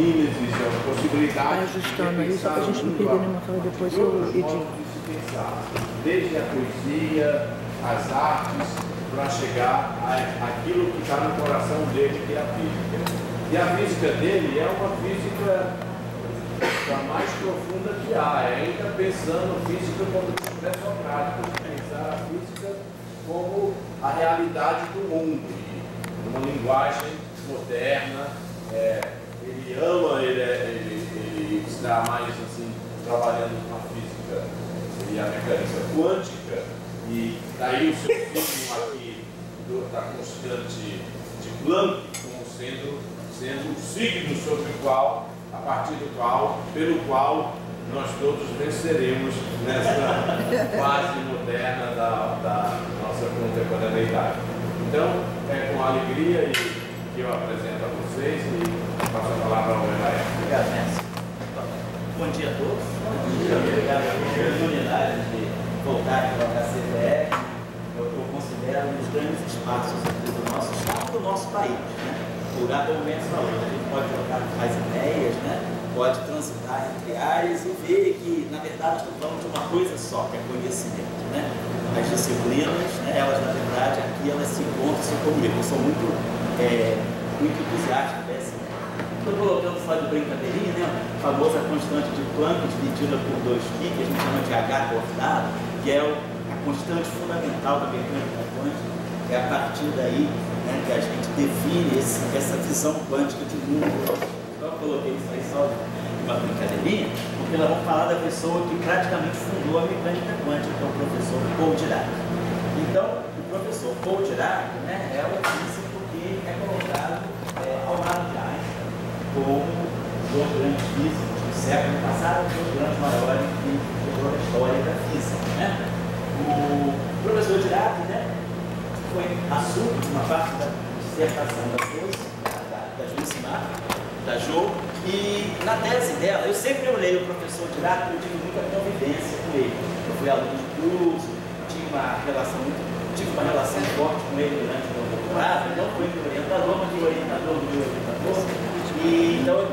hipóteses, possibilidades. Vai ajustando aí, só para a gente não perder nenhuma fala, depois eu edito. Desde a poesia, as artes, para chegar àquilo que está no coração dele, que é a física. E a física dele é uma física a mais profunda que há, é ainda pensando física como pré-socrático, pensar a física como a realidade do mundo, uma linguagem moderna. Ele ama, ele está mais assim, trabalhando com a física e a mecânica quântica, e daí o seu signo aqui da constante de Planck como sendo o signo sobre o qual, a partir do qual, pelo qual nós todos venceremos nessa fase moderna da nossa contemporaneidade. Então, é com alegria que eu apresento a vocês e passo a palavra ao Emael. Obrigado, mestre. Bom dia a todos. Bom dia. Obrigado pela oportunidade de voltar para a CBF. Eu considero um dos grandes espaços do nosso estado e do nosso país, né? Lugar, como bem falou, a gente pode trocar as ideias, né? Pode transitar entre áreas e ver que, na verdade, nós estamos falando de uma coisa só, que é conhecimento, né? As disciplinas, né, elas, na verdade, aqui elas se encontram comigo. Eu sou muito entusiasta dessa. Estou colocando só de brincadeirinha, né? A famosa constante de Planck, dividida por 2π, que a gente chama de H cortado, que é a constante fundamental da mecânica quântica. É a partir daí, né, que a gente define essa visão quântica de mundo. Então eu coloquei isso aí só uma brincadeirinha, porque nós vamos falar da pessoa que praticamente fundou a mecânica quântica, que é o professor Paul Dirac. Então, o professor Paul Dirac, né, é o físico que é colocado ao lado de Einstein como dois grandes físicos do século passado, dois grandes maiores que chegou na história da física, né? O professor Dirac, né, foi assunto de uma parte da dissertação da Joyce Martin, da Jo, e na tese dela, eu sempre olhei o professor Dirac, eu tive muita convivência com ele. Eu fui aluno de curso, tive uma relação forte com ele durante o meu doutorado, ele não foi meu orientador, mas foi orientador do meu orientador, e então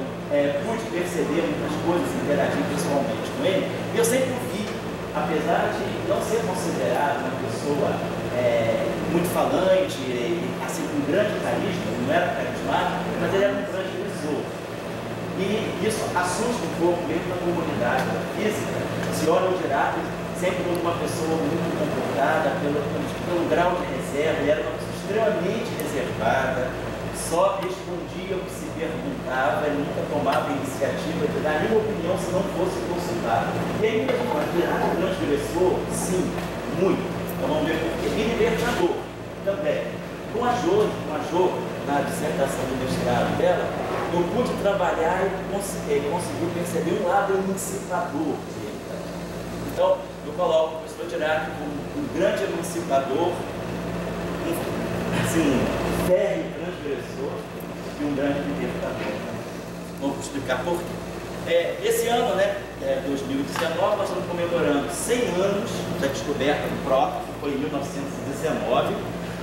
pude perceber muitas coisas, interagir pessoalmente com ele, e eu sempre vi, apesar de não ser considerado uma pessoa muito falante, assim, com grande carisma, não era carismático, mas ele era um grande pessoa. E isso assusta um pouco mesmo na comunidade da física. Se olha o Dirac sempre como uma pessoa muito comportada, pelo grau de reserva, ele era uma pessoa extremamente reservada, só respondia o que se perguntava, ele nunca tomava a iniciativa de dar nenhuma opinião se não fosse consultado. E aí, o Dirac transgressor? Sim, muito. Então vamos ver por quê. E libertador também. Com a Jo, na dissertação do mestrado dela, eu pude trabalhar e consegui perceber um lado emancipador dele. Então, eu coloco o professor Dirac como um grande emancipador, um férreo transgressor e um grande libertador. Vamos explicar por quê. Esse ano, né, 2019, nós estamos comemorando 100 anos da descoberta do próton, que foi em 1919,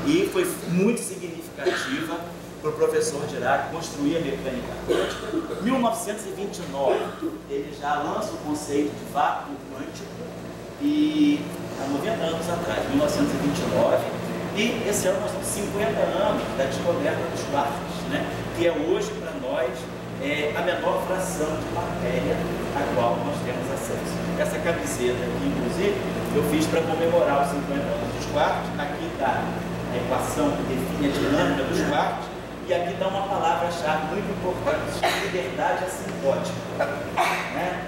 e foi muito significativa para o professor Dirac construir a mecânica quântica. Em 1929, ele já lança o conceito de vácuo quântico, e há 90 anos atrás, 1929, e esse ano nós temos 50 anos da descoberta dos quartos, né, que é hoje para nós a menor fração de matéria a qual nós temos acesso. Essa camiseta aqui, inclusive, eu fiz para comemorar os 50 anos dos quartos. Aqui está a equação que define a dinâmica dos quartos, e aqui está uma palavra-chave muito importante: liberdade assintôtica. Né?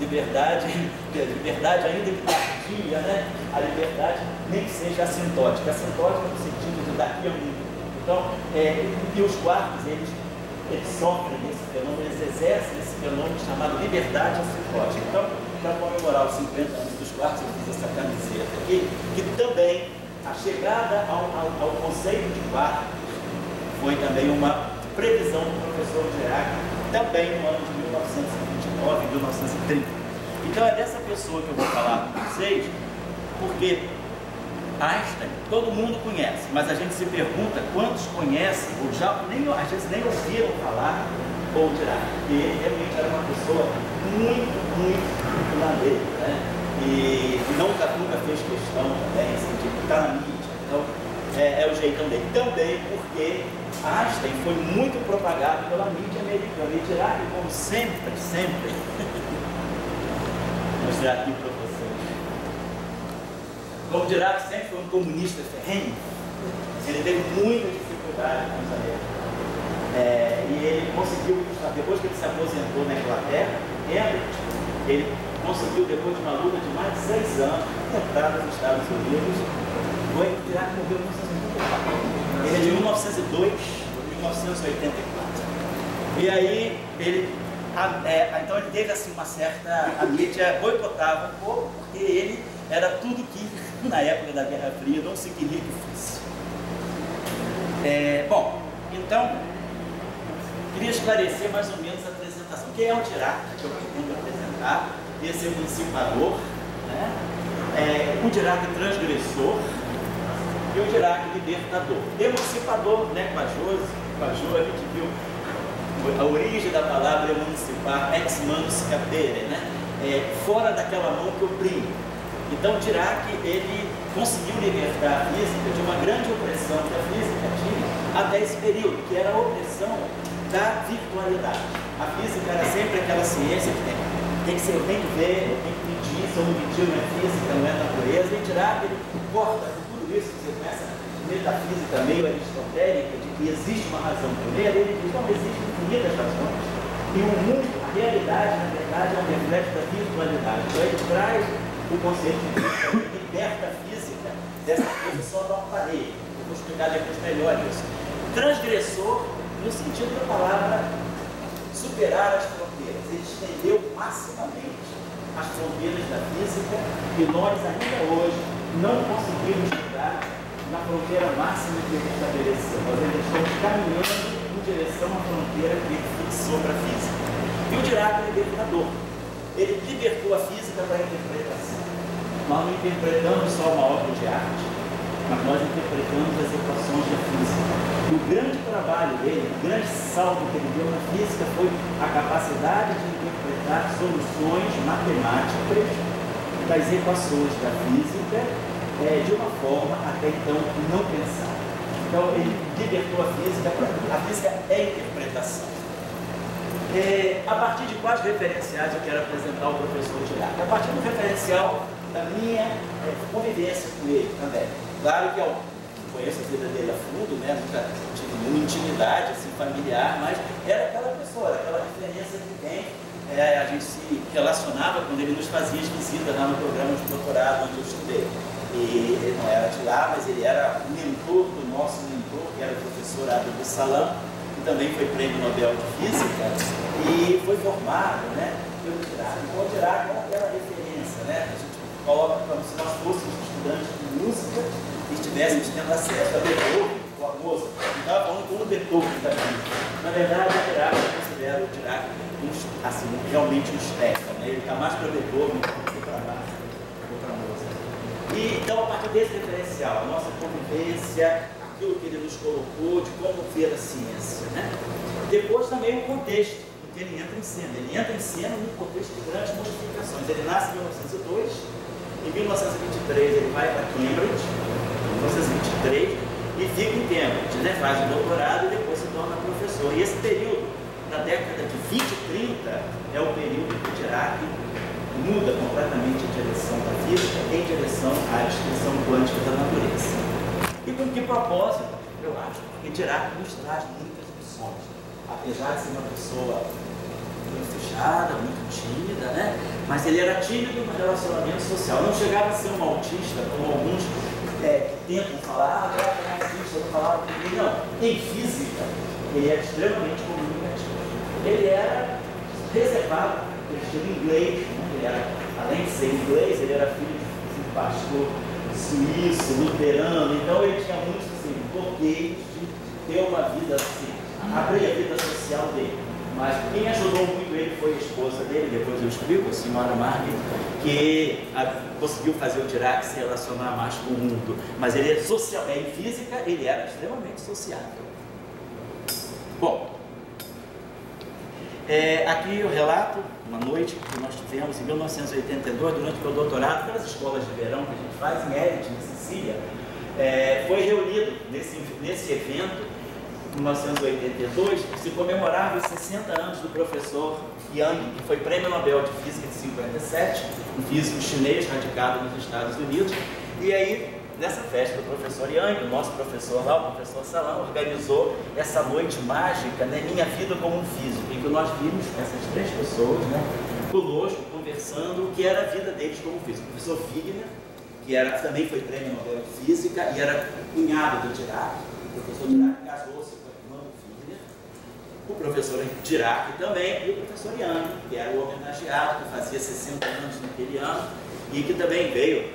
Liberdade ainda que tardia, né? A liberdade nem que seja assintótica. Assintótica no sentido de daqui a muito. Então, e os quartos, eles sofrem desse fenômeno, eles exercem esse fenômeno chamado liberdade assintôtica. Então, para comemorar os 50 anos dos quartos, eu fiz essa camiseta aqui, que também a chegada ao conceito de quartos foi também uma previsão do professor Dirac, também no ano de 1929 e 1930. Então, é dessa pessoa que eu vou falar com vocês, porque Einstein, todo mundo conhece, mas a gente se pergunta quantos conhecem, ou já às vezes nem ouviram falar com o Dirac, porque ele realmente era uma pessoa muito na dele, né? E nunca fez questão também, assim, de estar na mídia. Então, é o jeitão dele. Também porque Einstein foi muito propagado pela mídia americana. E Dirac, como sempre, vou mostrar aqui para vocês. Como Dirac sempre foi um comunista ferrenho, ele teve muitas dificuldades com os americanos. E ele conseguiu, depois que ele se aposentou na Inglaterra, ele conseguiu, depois de uma luta de mais de 6 anos, entrar nos Estados Unidos. O Dirac morreu em 1984. Ele é de 1902 a 1984. E aí, então ele teve assim uma certa... A mídia boicotava um pouco, porque ele era tudo que, na época da Guerra Fria, não se queria que fosse. Bom, então, queria esclarecer mais ou menos a apresentação. Quem é o Dirac, que eu pretendo apresentar? Esse emancipador, né? O Dirac transgressor e o Dirac libertador. Emancipador, né? Com a Jo, a gente viu a origem da palavra emancipar, ex manus capere, né? Fora daquela mão que oprime. Então, Dirac, ele conseguiu libertar a física de uma grande opressão que a física tinha até esse período, que era a opressão da virtualidade. A física era sempre aquela ciência que tem que ser, eu tenho que ver, eu tenho que medir, se eu não medir não é física, não é natureza. E Dirac, ele corta tudo isso, você começa a metafísica meio aristotélica, de que existe uma razão primeira, ele diz, não, existem infinitas razões. E o mundo, a realidade, na verdade, é um reflexo da virtualidade. Então ele traz o conceito de física, ele liberta a física dessa coisa só da aparelho. Eu vou explicar depois melhor isso. Transgressor, no sentido da palavra superar as fronteiras. Ele estendeu maximamente as fronteiras da física e nós ainda hoje não conseguimos chegar na fronteira máxima que ele estabeleceu. Nós ainda estamos caminhando em direção à fronteira que ele fixou para a física. E o Dirac é libertador. Ele libertou a física para a interpretação. Nós não interpretamos só uma obra de arte, mas nós interpretamos as equações da física. E o grande trabalho dele, o grande salto que ele deu na física foi a capacidade de interpretar soluções matemáticas das equações da física de uma forma até então não pensada. Então ele libertou a física é interpretação. A partir de quais referenciais eu quero apresentar o professor Dirac? A partir do referencial da minha convivência com ele também. Claro que eu conheço a vida dele a fundo, né? Nunca tive nenhuma intimidade assim, familiar, mas era aquela pessoa, era aquela referência de quem a gente se relacionava quando ele nos fazia as visitas lá no programa de doutorado onde eu estudei. E ele não era de lá, mas ele era mentor do nosso mentor, que era o professor Abel Salam, que também foi prêmio Nobel de Física, e foi formado, né, pelo Dirac. Então, o Dirac era aquela referência, né? A gente coloca como se nós fôssemos estudantes de música e estivéssemos tendo acesso a Beethoven, ou a Mozart. Estava falando como Beethoven também. Na verdade, o Dirac, eu considero o Dirac assim, realmente um Stefan, né? Ele está mais para Beethoven do que para Bach ou para Mozart. E, então, a partir desse referencial, a nossa convivência, aquilo que ele nos colocou de como ver a ciência, né? Depois também o contexto em que ele entra em cena. Ele entra em cena num contexto de grandes modificações. Ele nasce em 1902, em 1923 ele vai para Cambridge, em 1923, e fica em Cambridge, né? Faz o doutorado e depois se torna professor. E esse período, da década de 20 e 30, é o período que o Dirac muda completamente a direção da física em direção à descrição quântica da natureza. E com que propósito? Eu acho que Dirac nos traz muitas lições. Apesar de ser uma pessoa muito fechada, muito tímida, né? Mas ele era tímido no relacionamento social. Não chegava a ser um autista, como alguns que tentam falar, é autista, não falava com ninguém. Não, em física, ele era extremamente comunicativo. Ele era reservado, ele tinha inglês, né? Ele era, além de ser inglês, ele era filho de um pastor suíço, luterano, então ele tinha muitos assim, bloqueios de ter uma vida assim, abrir a vida social dele. Mas quem ajudou muito ele foi a esposa dele, depois eu explico, a senhora Margit, que conseguiu fazer o Dirac se relacionar mais com o mundo. Mas ele é social, em física ele era extremamente sociável. Bom, Aqui eu relato uma noite que nós tivemos em 1982, durante o meu doutorado, aquelas escolas de verão que a gente faz em Elite, em Sicília. Foi reunido nesse evento, em 1982, se comemorava os 60 anos do professor Yang, que foi Prêmio Nobel de Física de 57, um físico chinês radicado nos Estados Unidos. E aí, nessa festa do professor Yang, o nosso professor lá, o professor Salão, organizou essa noite mágica, né, Minha Vida como um Físico, em que nós vimos essas 3 pessoas, né, conosco, conversando o que era a vida deles como físico. O professor Wigner, que também foi Prêmio Nobel de Física e era cunhado do Dirac. O professor Dirac casou-se com a irmã do Wigner. O professor Dirac também, e o professor Yang, que era o homenageado, que fazia 60 anos naquele ano, e que também veio,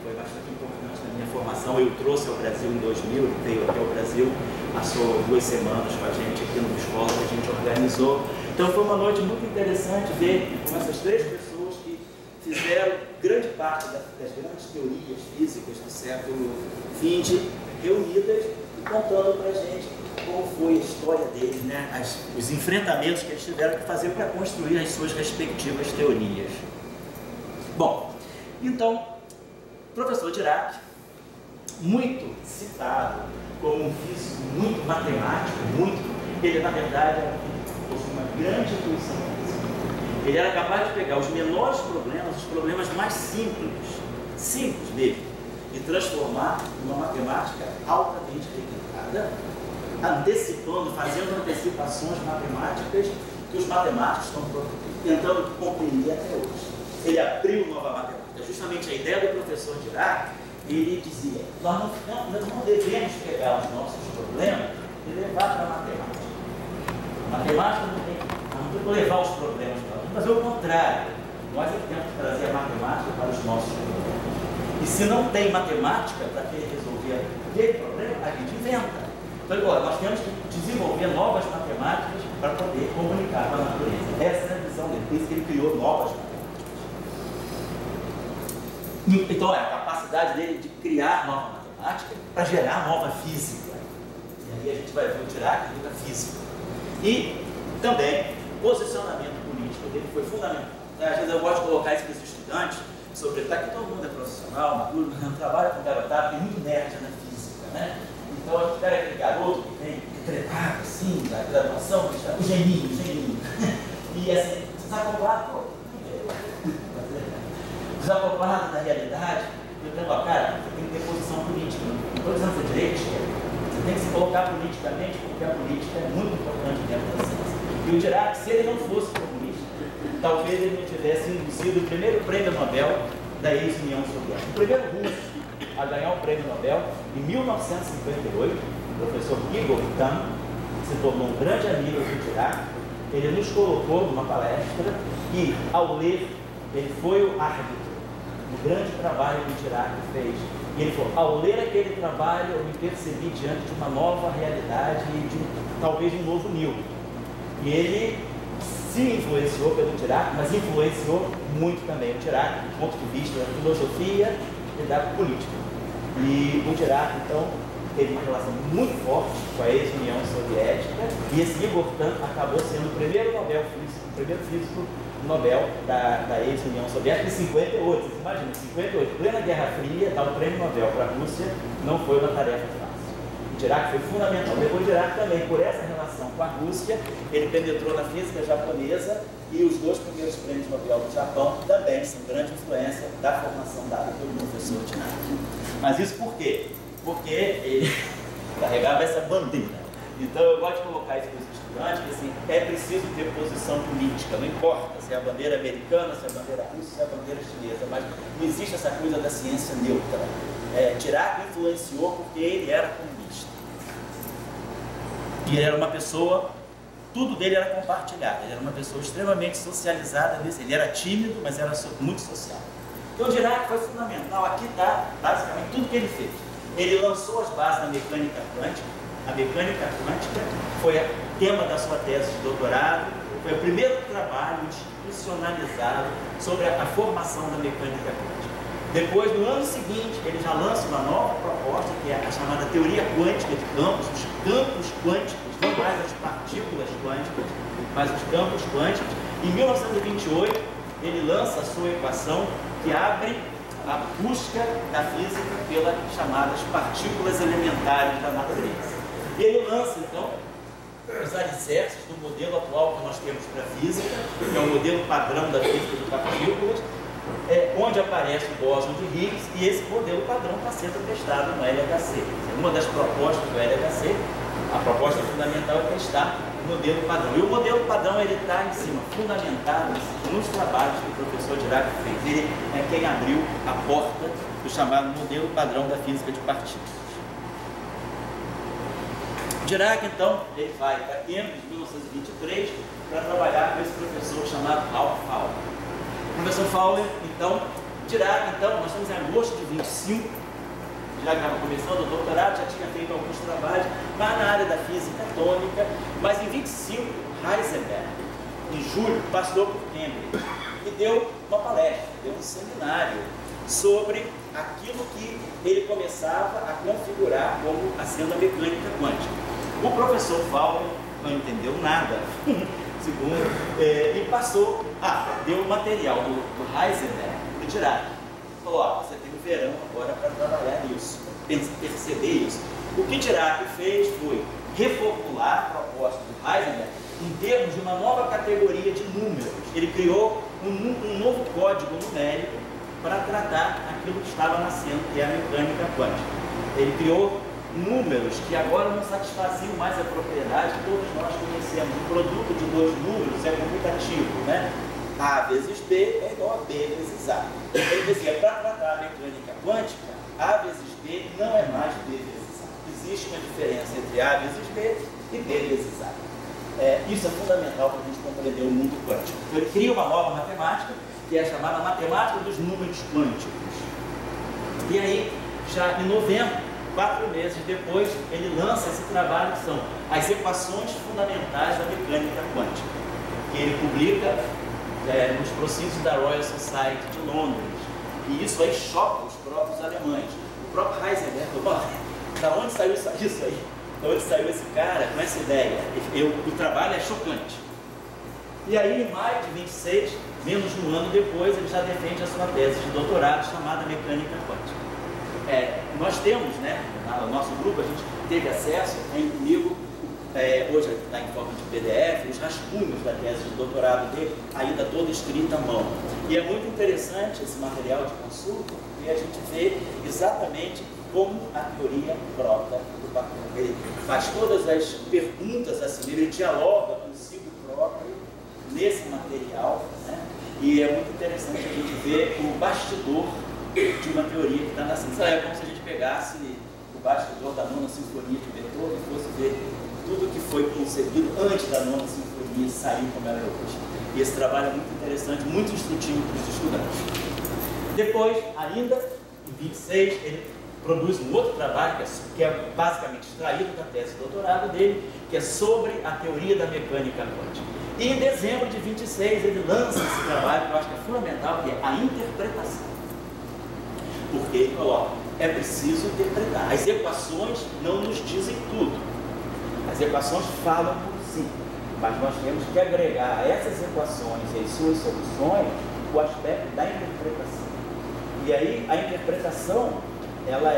foi bastante importante na minha formação. Eu trouxe ao Brasil em 2000, ele veio aqui ao Brasil, passou 2 semanas com a gente aqui numa escola que a gente organizou. Então foi uma noite muito interessante ver com essas 3 pessoas que fizeram grande parte das grandes teorias físicas do século XX reunidas e contando para a gente como foi a história deles, né? Os enfrentamentos que eles tiveram que fazer para construir as suas respectivas teorias. Bom, então, o professor Dirac, muito citado como um físico muito matemático, ele na verdade possui uma grande intuição física. Ele era capaz de pegar os menores problemas, os problemas mais simples mesmo, e transformar numa matemática altamente requintada, fazendo antecipações matemáticas que os matemáticos estão tentando compreender até hoje. Ele abriu nova matemática. Justamente a ideia do professor Dirac, ele dizia, nós não devemos pegar os nossos problemas e levar para a matemática. A matemática não tem que levar os problemas para nós, mas o contrário. Nós é que temos que trazer a matemática para os nossos problemas. E se não tem matemática para ele resolver aquele problema, a gente inventa. Então, agora, nós temos que desenvolver novas matemáticas para poder comunicar com a natureza. Essa é a visão dele, por isso que ele criou novas matemáticas. Então, a capacidade dele de criar nova matemática para gerar nova física. E aí a gente vai ver o Dirac da física. E também, posicionamento político dele foi fundamental. Às vezes eu gosto de colocar isso para os estudantes, sobretudo que todo mundo é profissional, maduro, trabalha com garotada, tem muito nerd na física, né? Então a gente pega aquele garoto que vem tretado assim, da graduação, o geninho. E assim, desacoplado, desacoplado da realidade, eu tenho cara, você tem que ter posição política. Não estou dizendo que é direita, você tem que se colocar politicamente, porque a política é muito importante dentro da ciência. E o Dirac, se ele não fosse comunista, talvez ele não tivesse induzido o primeiro prêmio Nobel da ex-União Soviética. O primeiro russo a ganhar o prêmio Nobel, em 1958, o professor Igor Tamm se tornou um grande amigo do Dirac. Ele nos colocou numa palestra e, ao ler, ele foi o árbitro do grande trabalho que o Dirac fez. E ele falou, ao ler aquele trabalho, eu me percebi diante de uma nova realidade e talvez de um novo Newton. E ele se influenciou pelo Dirac, mas influenciou muito também o Dirac, do ponto de vista da filosofia e da política. E o Dirac, então, teve uma relação muito forte com a ex-União Soviética, e esse Igor Tamm acabou sendo o primeiro físico Nobel da ex-União Soviética em 58. Vocês imaginam, em 58, plena Guerra Fria, dar um prêmio Nobel para a Rússia não foi uma tarefa fácil. O Dirac foi fundamental. Depois o Dirac também, por essa relação com a Rússia, ele penetrou na física japonesa, e os 2 primeiros prêmios Nobel do Japão também são grande influência da formação dada pelo professor Dirac. Mas isso por quê? Porque ele carregava essa bandeira. Então eu gosto de colocar isso para os estudantes, que assim, é preciso ter posição política, não importa se é a bandeira americana, se é a bandeira russa, se é a bandeira chinesa, mas não existe essa coisa da ciência neutra. Dirac influenciou porque ele era comunista. E ele era uma pessoa, tudo dele era compartilhado, ele era uma pessoa extremamente socializada, ele era tímido, mas era muito social. Então o Dirac foi fundamental, aqui está basicamente tudo que ele fez. Ele lançou as bases da mecânica quântica. A mecânica quântica foi o tema da sua tese de doutorado, foi o primeiro trabalho institucionalizado sobre a formação da mecânica quântica. Depois, no ano seguinte, ele já lança uma nova proposta, que é a chamada teoria quântica de campos. Os campos quânticos, não mais as partículas quânticas, mas os campos quânticos. Em 1928, ele lança a sua equação que abre a busca da física pelas chamadas partículas elementares da natureza. E ele lança, então, os alicerces do modelo atual que nós temos para a física, que é o modelo padrão da física de partículas, onde aparece o bóson de Higgs, e esse modelo padrão está sendo testado no LHC. Uma das propostas do LHC, a proposta fundamental é testar o modelo padrão. E o modelo padrão está em cima, fundamentado nos trabalhos que o professor Dirac fez. Ele é quem abriu a porta do chamado modelo padrão da física de partículas. Dirac, então, ele vai para Cambridge, em 1923, para trabalhar com esse professor chamado Ralph Fowler. O professor Fowler, então, Dirac, então, nós estamos em agosto de 25, Dirac estava começando o doutorado, já tinha feito alguns trabalhos, mas na área da física atômica, mas em 25, Heisenberg, em julho, passou por Cambridge e deu uma palestra, deu um seminário sobre aquilo que ele começava a configurar como a sendo a mecânica quântica. O professor Fowler não entendeu nada, segundo, e passou, deu o material do Heisenberg e Dirac. Falou, você tem um verão agora para trabalhar nisso, perceber isso. O que Dirac fez foi reformular a proposta do Heisenberg em termos de uma nova categoria de números. Ele criou um novo código numérico para tratar aquilo que estava nascendo, que é a mecânica quântica. Ele criou números que agora não satisfaziam mais a propriedade que todos nós conhecemos. O produto de dois números é comutativo, né? A vezes B é igual a B vezes A. Ele dizia, para tratar a mecânica quântica, A vezes B não é mais B vezes A. Existe uma diferença entre A vezes B e B vezes A. Isso é fundamental para a gente compreender o mundo quântico. Então, ele cria uma nova matemática, que é chamada matemática dos números quânticos. E aí, já em novembro, 4 meses depois, ele lança esse trabalho que são as equações fundamentais da mecânica quântica, que ele publica nos prosídios da Royal Society de Londres. E isso aí choca os próprios alemães. O próprio Heisenberg falou, da onde saiu isso aí? Da onde saiu esse cara com essa ideia? O trabalho é chocante. E aí, em maio de 26, menos de um ano depois, ele já defende a sua tese de doutorado chamada Mecânica Quântica. Nós temos, né, no nosso grupo, a gente teve acesso, tem comigo, hoje está em forma de PDF, os rascunhos da tese de doutorado dele, ainda toda escrita à mão. E é muito interessante esse material de consulta, porque a gente vê exatamente como a teoria brota do papel. Ele faz todas as perguntas assim, ele dialoga consigo próprio nesse material, né? E é muito interessante a gente ver o bastidor de uma teoria que está nascendo. É como se a gente pegasse o bastidor da nona sinfonia de Beethoven e fosse ver tudo que foi concebido antes da nona sinfonia sair como ela é hoje. E esse trabalho é muito interessante, muito instrutivo para os estudantes. Depois, ainda, em 26, ele produz um outro trabalho que é basicamente extraído da tese de doutorado dele, que é sobre a teoria da mecânica quântica. E em dezembro de 26 ele lança esse trabalho que eu acho que é fundamental, que é a interpretação. Porque ele coloca, é preciso interpretar. As equações não nos dizem tudo. As equações falam por si, mas nós temos que agregar a essas equações e as suas soluções o aspecto da interpretação. E aí a interpretação, ela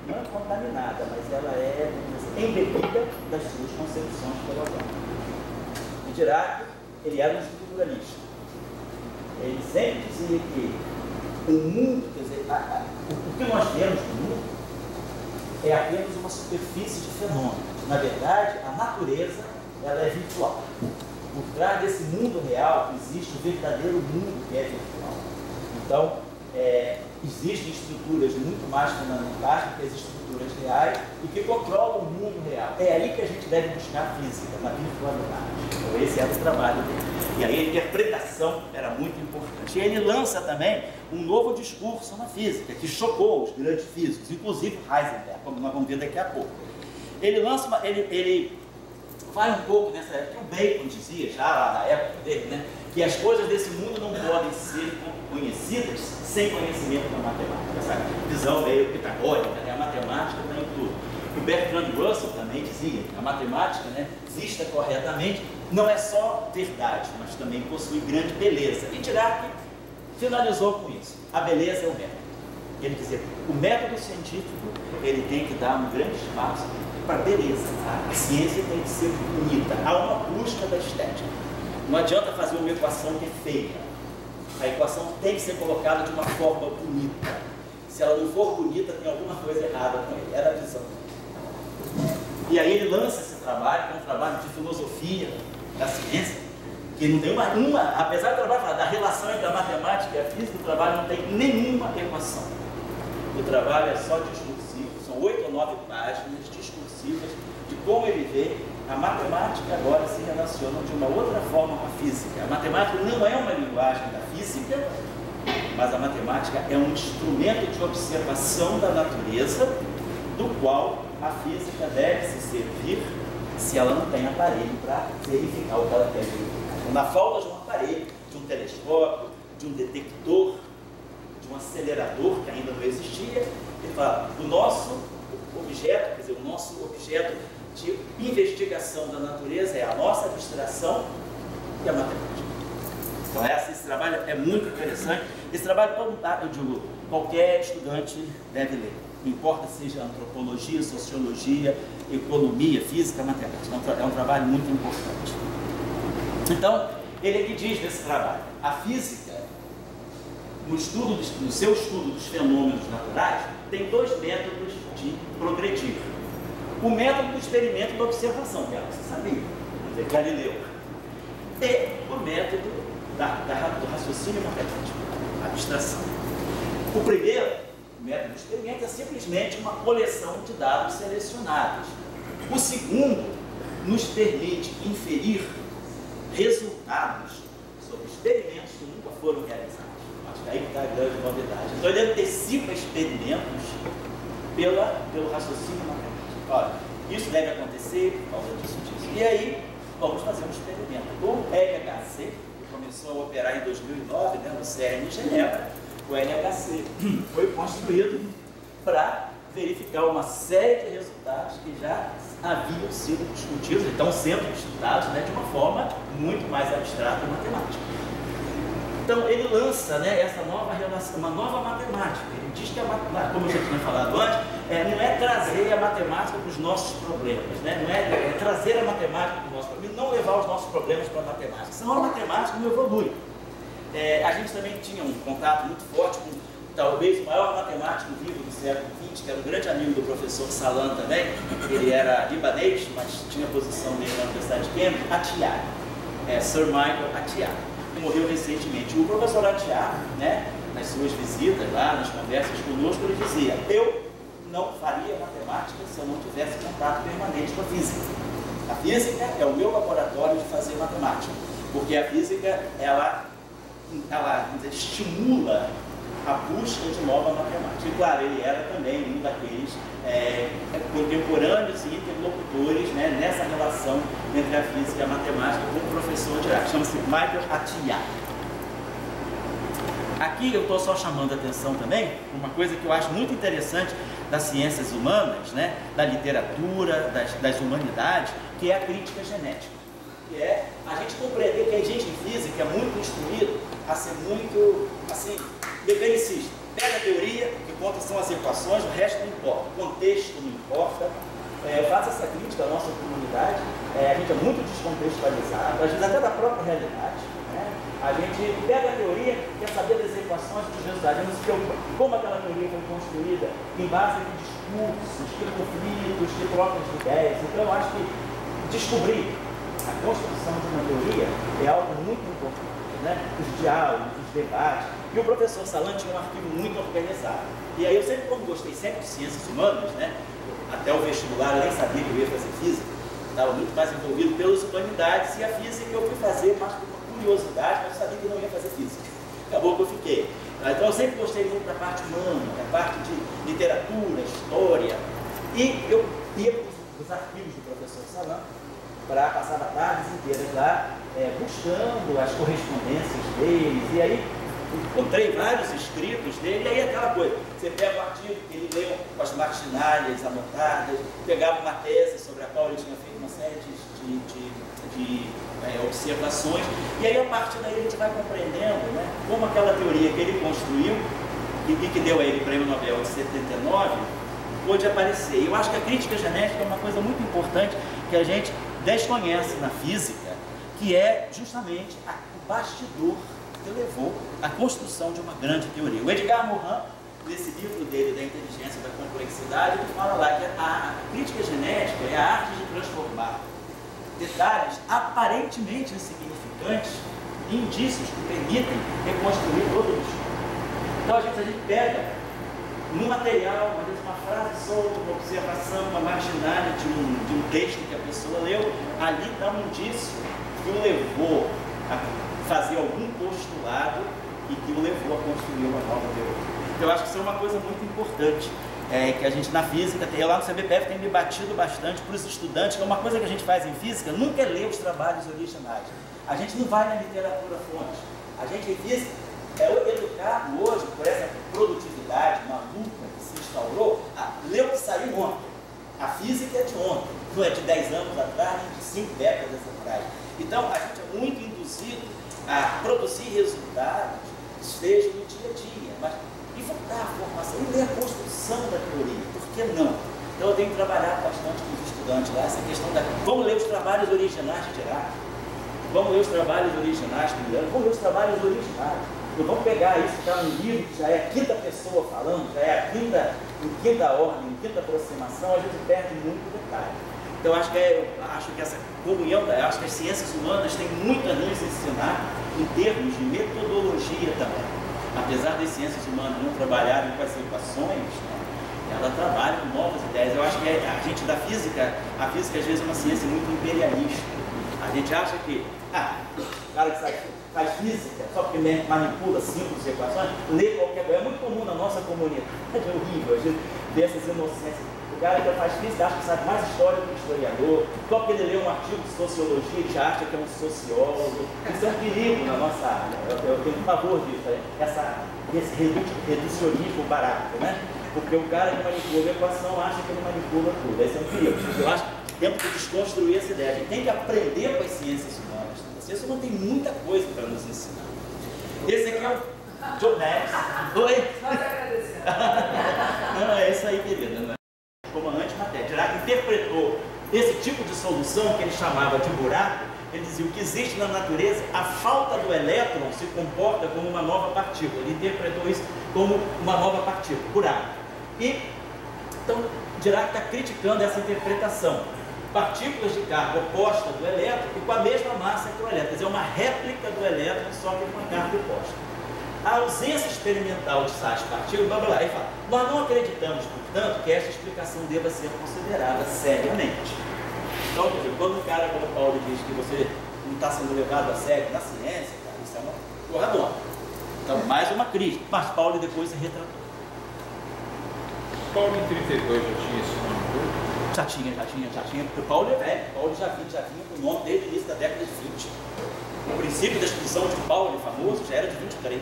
não é contaminada, mas ela é embebida das suas concepções filosóficas. E Dirac, ele era um estruturalista. Ele sempre dizia que o mundo, quer dizer, o que nós vemos no mundo é apenas uma superfície de fenômenos. Na verdade, a natureza, ela é virtual. Por trás desse mundo real existe o verdadeiro mundo que é virtual. Então, existem estruturas muito mais fundamentais do que as estruturas reais e que controlam o mundo real. É aí que a gente deve buscar a física, na virtualidade. Então, esse era o trabalho dele. E aí a interpretação era muito importante. E ele lança também um novo discurso na física, que chocou os grandes físicos, inclusive Heisenberg, como nós vamos ver daqui a pouco. Ele lança ele vai um pouco nessa época, que o Bacon dizia, já lá na época dele, né, que as coisas desse mundo não podem ser conhecidas sem conhecimento da matemática. Essa visão meio pitagórica, né, a matemática está em tudo. O Bertrand Russell também dizia que a matemática, né, vista corretamente, não é só verdade, mas também possui grande beleza. E Dirac finalizou com isso. A beleza é o método. Ele dizia, o método científico, ele tem que dar um grande espaço para a beleza. A ciência tem que ser bonita. Há uma busca da estética. Não adianta fazer uma equação que é feia. A equação tem que ser colocada de uma forma bonita. Se ela não for bonita, tem alguma coisa errada com ele. Era a visão. E aí ele lança esse trabalho, que é um trabalho de filosofia da ciência, que não tem uma apesar do trabalho falar da relação entre a matemática e a física, o trabalho não tem nenhuma equação. O trabalho é só discursivo, são 8 ou 9 páginas discursivas de como ele vê a matemática agora se relaciona de uma outra forma com a física. A matemática não é uma linguagem da física, mas a matemática é um instrumento de observação da natureza, do qual a física deve se servir se ela não tem aparelho para verificar o que ela quer verificar. Então, na falta de um aparelho, de um telescópio, de um detector, de um acelerador que ainda não existia, ele fala, o nosso objeto, quer dizer, o nosso objeto de investigação da natureza é a nossa abstração e a matemática. Então esse trabalho é muito interessante. Esse trabalho, eu digo, qualquer estudante deve ler. Não importa seja antropologia, sociologia, economia, física, matemática. É um trabalho muito importante. Então, ele aqui diz nesse trabalho, a física, no seu estudo dos fenômenos naturais, tem 2 métodos de progredir. O método do experimento da observação, que você sabia, de Galileu, e o método do raciocínio matemático, a abstração. O primeiro, o método do experimento, é simplesmente uma coleção de dados selecionados. O segundo, nos permite inferir resultados sobre experimentos que nunca foram realizados. Acho que aí está a grande novidade. Então ele antecipa experimentos pelo raciocínio matemático. Olha, isso deve acontecer por causa disso. E aí, vamos fazer um experimento. O LHC, que começou a operar em 2009, né, no CERN em Genebra, o LHC foi construído para verificar uma série de resultados que já haviam sido discutidos e estão sendo estudados, né, de uma forma muito mais abstrata e matemática. Então ele lança, né, essa nova relação, uma nova matemática. Ele diz que, como eu já tinha falado antes, não é trazer a matemática para os nossos problemas, né? Não é trazer a matemática para os nossos problemas, não levar os nossos problemas para a matemática, senão a matemática não evolui. A gente também tinha um contato muito forte com talvez o maior matemático vivo do século XX, que era um grande amigo do professor Salan também. Ele era libanês, mas tinha a posição dele na Universidade de Cambridge, Atiyah, Sir Michael Atiyah, que morreu recentemente. O professor Atiyah, né, nas suas visitas lá, nas conversas conosco, ele dizia, eu não faria matemática se eu não tivesse contato permanente com a física. A física é o meu laboratório de fazer matemática, porque a física, ela estimula a busca de nova matemática. E claro, ele era também um daqueles contemporâneos e interlocutores, né, nessa relação entre a física e a matemática com o professor Dirac, chama-se Michael Atiyah. Aqui eu estou só chamando a atenção também uma coisa que eu acho muito interessante das ciências humanas, né, da literatura, das humanidades, que é a crítica genética. Que é a gente compreender que a gente em física é muito instruído a ser muito, assim, mecanicista. Pega a teoria, que conta são as equações, o resto não importa, o contexto não importa. Faz essa crítica à nossa comunidade, a gente é muito descontextualizado, às vezes até da própria realidade. Né? A gente pega a teoria, quer saber das equações dos resultados, não se preocupa como aquela teoria foi construída, em base de discursos, de conflitos, de trocas de ideias. Então eu acho que descobrir a construção de uma teoria é algo muito importante, né? Os diálogos, os debates. E o professor Salan tinha um arquivo muito organizado. E aí eu sempre, como gostei sempre de ciências humanas, né? Até o vestibular eu nem sabia que eu ia fazer física, estava muito mais envolvido pelas humanidades, e a física eu fui fazer mais por uma curiosidade, mas eu sabia que eu não ia fazer física. Acabou que eu fiquei. Então eu sempre gostei muito da parte humana, da parte de literatura, história. E eu ia para os arquivos do professor Salan, passava tardes inteiras lá, buscando as correspondências deles, e aí encontrei vários escritos dele, e aí aquela coisa, você pega o artigo que ele leu com as marginalhas anotadas, pegava uma tese sobre a qual ele tinha feito uma série de observações, e aí a partir daí a gente vai compreendendo, né, como aquela teoria que ele construiu e que deu a ele o Prêmio Nobel de 79 pôde aparecer. Eu acho que a crítica genética é uma coisa muito importante que a gente desconhece na física, que é justamente o bastidor que levou à construção de uma grande teoria. O Edgar Morin, nesse livro dele, da inteligência e da complexidade, ele fala lá que a crítica genética é a arte de transformar detalhes aparentemente insignificantes em indícios que permitem reconstruir todo o destino. Então a gente pega no material, às vezes uma frase solta, uma observação, uma marginália de um texto que a pessoa leu, ali dá um indício que o levou a fazer algum postulado e que o levou a construir uma nova teoria. Então eu acho que isso é uma coisa muito importante, que a gente na física, eu lá no CBPF tem me batido bastante para os estudantes, que é uma coisa que a gente faz em física, nunca é ler os trabalhos originais. A gente não vai na literatura fonte. A gente em física é educado hoje por essa produtividade maluca que se instaurou, a ler o que saiu ontem. A física é de ontem, não é de 10 anos atrás, nem de 5 décadas atrás. Então a gente é muito induzido a produzir resultados que estejam no dia a dia, mas e voltar à formação, e ler a construção da teoria, por que não? Então eu tenho trabalhado bastante com os estudantes lá, essa questão da... Vamos ler os trabalhos originais de Dirac, vamos ler os trabalhos originais de Milano, vamos ler os trabalhos originais. Não vamos pegar isso que está no livro, que já é a quinta pessoa falando, já é a quinta ordem, quinta aproximação, a gente perde muito detalhe. Então eu acho que essa comunhão, eu acho que as ciências humanas têm muito a nos ensinar em termos de metodologia também. Apesar das ciências humanas não trabalharem com as equações, né, ela trabalha com novas ideias. Eu acho que a gente da física, a física às vezes é uma ciência muito imperialista. A gente acha que, o cara que faz física, só porque manipula simples equações, lê qualquer coisa. É muito comum na nossa comunidade, é horrível, a gente vê essas inocências. O cara que faz física acha que sabe mais história do que historiador, só porque ele lê um artigo de sociologia, ele já acha que é um sociólogo. Isso é um perigo na nossa área. Eu tenho um favor disso, esse reducionismo barato, né? Porque o cara que manipula a equação acha que ele manipula tudo. Esse é um perigo. Eu acho que temos que desconstruir essa ideia. A gente tem que aprender com as ciências humanas. A ciência humana tem muita coisa para nos ensinar. Esse aqui é o John Max. Oi? Nós agradecemos. Não, é isso aí, querida. Né? Como antimatéria. Dirac interpretou esse tipo de solução que ele chamava de buraco. Ele dizia o que existe na natureza, a falta do elétron se comporta como uma nova partícula. Ele interpretou isso como uma nova partícula, buraco. E então Dirac está criticando essa interpretação. Partículas de carga oposta do elétron e com a mesma massa que o elétron. Quer dizer, uma réplica do elétron, só que com a carga oposta. A ausência experimental de tais partículas, blá blá blá. Ele fala, nós não acreditamos, portanto, que essa explicação deva ser considerada seriamente. Então, quer dizer, quando um cara como o Paulo diz que você não está sendo levado a sério na ciência, cara, isso é uma porra boa. Então, mais uma crítica. Mas Paulo depois se retratou. Paulo em 32 já tinha esse nome todo? Já tinha, porque o Paulo é velho. Paulo já vinha com o nome desde o início da década de 20. O princípio da exclusão de Paulo, famoso, já era de 23.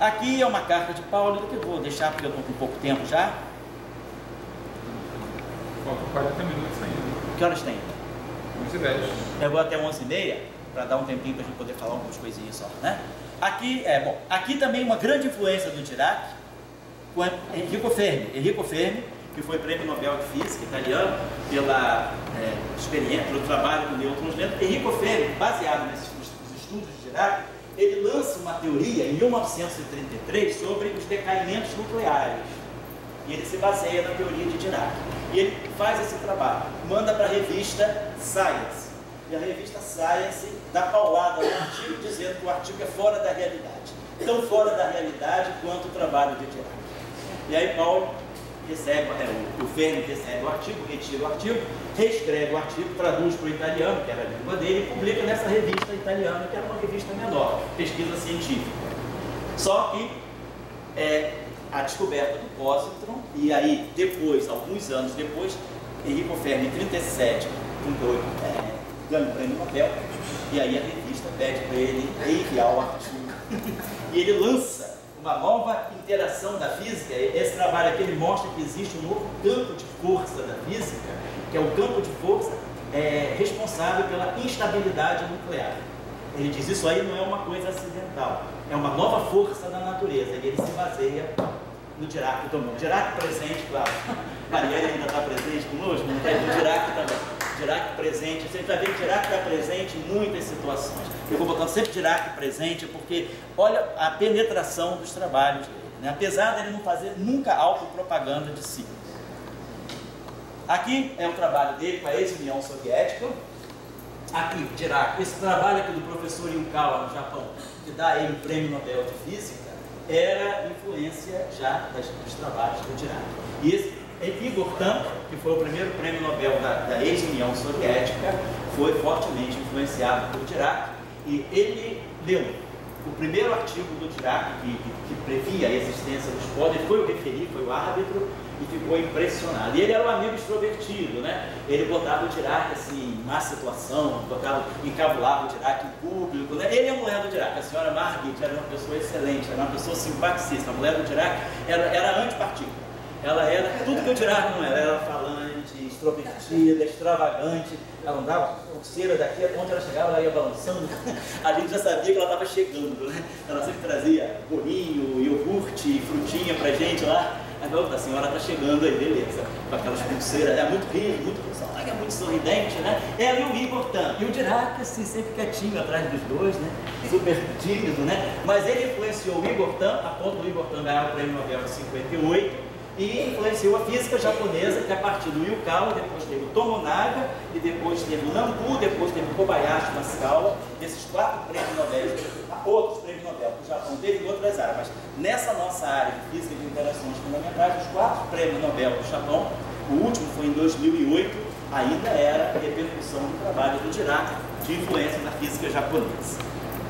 Aqui é uma carta de Paulo, que eu vou deixar porque eu estou com pouco tempo já. Faltam 40 minutos ainda. Que horas tem? 11h10. Eu vou até 11h30, para dar um tempinho para a gente poder falar algumas coisinhas só, né? Aqui também uma grande influência do Dirac, com Enrico Fermi, que foi prêmio Nobel de Física italiano pela experiência, pelo trabalho com nêutrons lentos. Enrico Fermi, baseado nos estudos de Dirac, ele lança uma teoria em 1933 sobre os decaimentos nucleares. E ele se baseia na teoria de Dirac. E ele faz esse trabalho, manda para a revista Science. E a revista Science dá paulada no artigo, dizendo que o artigo é fora da realidade. Tão fora da realidade quanto o trabalho de Dirac. E aí Paulo recebe, o Fermi recebe o artigo, retira o artigo, reescreve o artigo, traduz para o italiano, que era a língua dele, e publica nessa revista italiana, que era uma revista menor, pesquisa científica. Só que a descoberta do pósitron, e aí depois, alguns anos depois, Enrico Fermi, em 37, ganha o prêmio Nobel, e aí a revista pede para ele enviar o artigo. E ele lança uma nova interação da física. Esse trabalho aqui ele mostra que existe um novo campo de força da física, que é o campo de força responsável pela instabilidade nuclear. Ele diz, isso aí não é uma coisa acidental, é uma nova força da natureza, e ele se baseia no Dirac. Então, o Dirac presente, claro, Marielle ainda está presente conosco, não tem? O Dirac também. Dirac presente, você vai ver que Dirac está presente em muitas situações. Eu vou botando sempre Dirac presente, porque olha a penetração dos trabalhos dele, né? Apesar dele não fazer nunca autopropaganda de si. Aqui é o trabalho dele com a ex-União Soviética. Aqui, Dirac, esse trabalho aqui do professor Yukawa no Japão, que dá a ele o Prêmio Nobel de Física, era influência já dos trabalhos do Dirac. E esse Igor Tamm, que foi o primeiro prêmio Nobel da ex-União Soviética, foi fortemente influenciado por Dirac, e ele leu o primeiro artigo do Dirac que previa a existência dos polos. Ele foi o referi, foi o árbitro, e ficou impressionado. E ele era um amigo extrovertido, né? Ele botava o Dirac assim, em má situação, encabulava o Dirac em público, né? Ele é a mulher do Dirac, a senhora Margit era uma pessoa excelente, era uma pessoa simpaticíssima. A mulher do Dirac era antipartícula. Ela era tudo que o Dirac não era. Ela era falante, extrovertida, extravagante. Ela andava pulseira daqui, onde ela chegava, ela ia balançando. A gente já sabia que ela estava chegando, né? Ela sempre trazia bolinho, iogurte, frutinha pra gente lá. Aí a senhora está chegando aí, beleza, com aquelas pulseiras, é muito rico, muito é muito sorridente, né? Ela e o Igor Tamm. E o Dirac, assim, sempre quietinho atrás dos dois, né? Super tímido, né? Mas ele influenciou o Igor Tamm, a ponto do Igor Tamm ganhar o prêmio Nobel em 58, e influenciou a física japonesa, que a partir do Yukawa, depois teve o Tomonaga, e depois teve o Nambu, depois teve o Kobayashi Masaskawa, esses 4 prêmios Nobel, outros prêmios Nobel que o Japão teve em outras áreas, mas nessa nossa área de física de interações fundamentais, os 4 prêmios Nobel do Japão, o último foi em 2008, ainda era repercussão do trabalho do Dirac, de influência na física japonesa.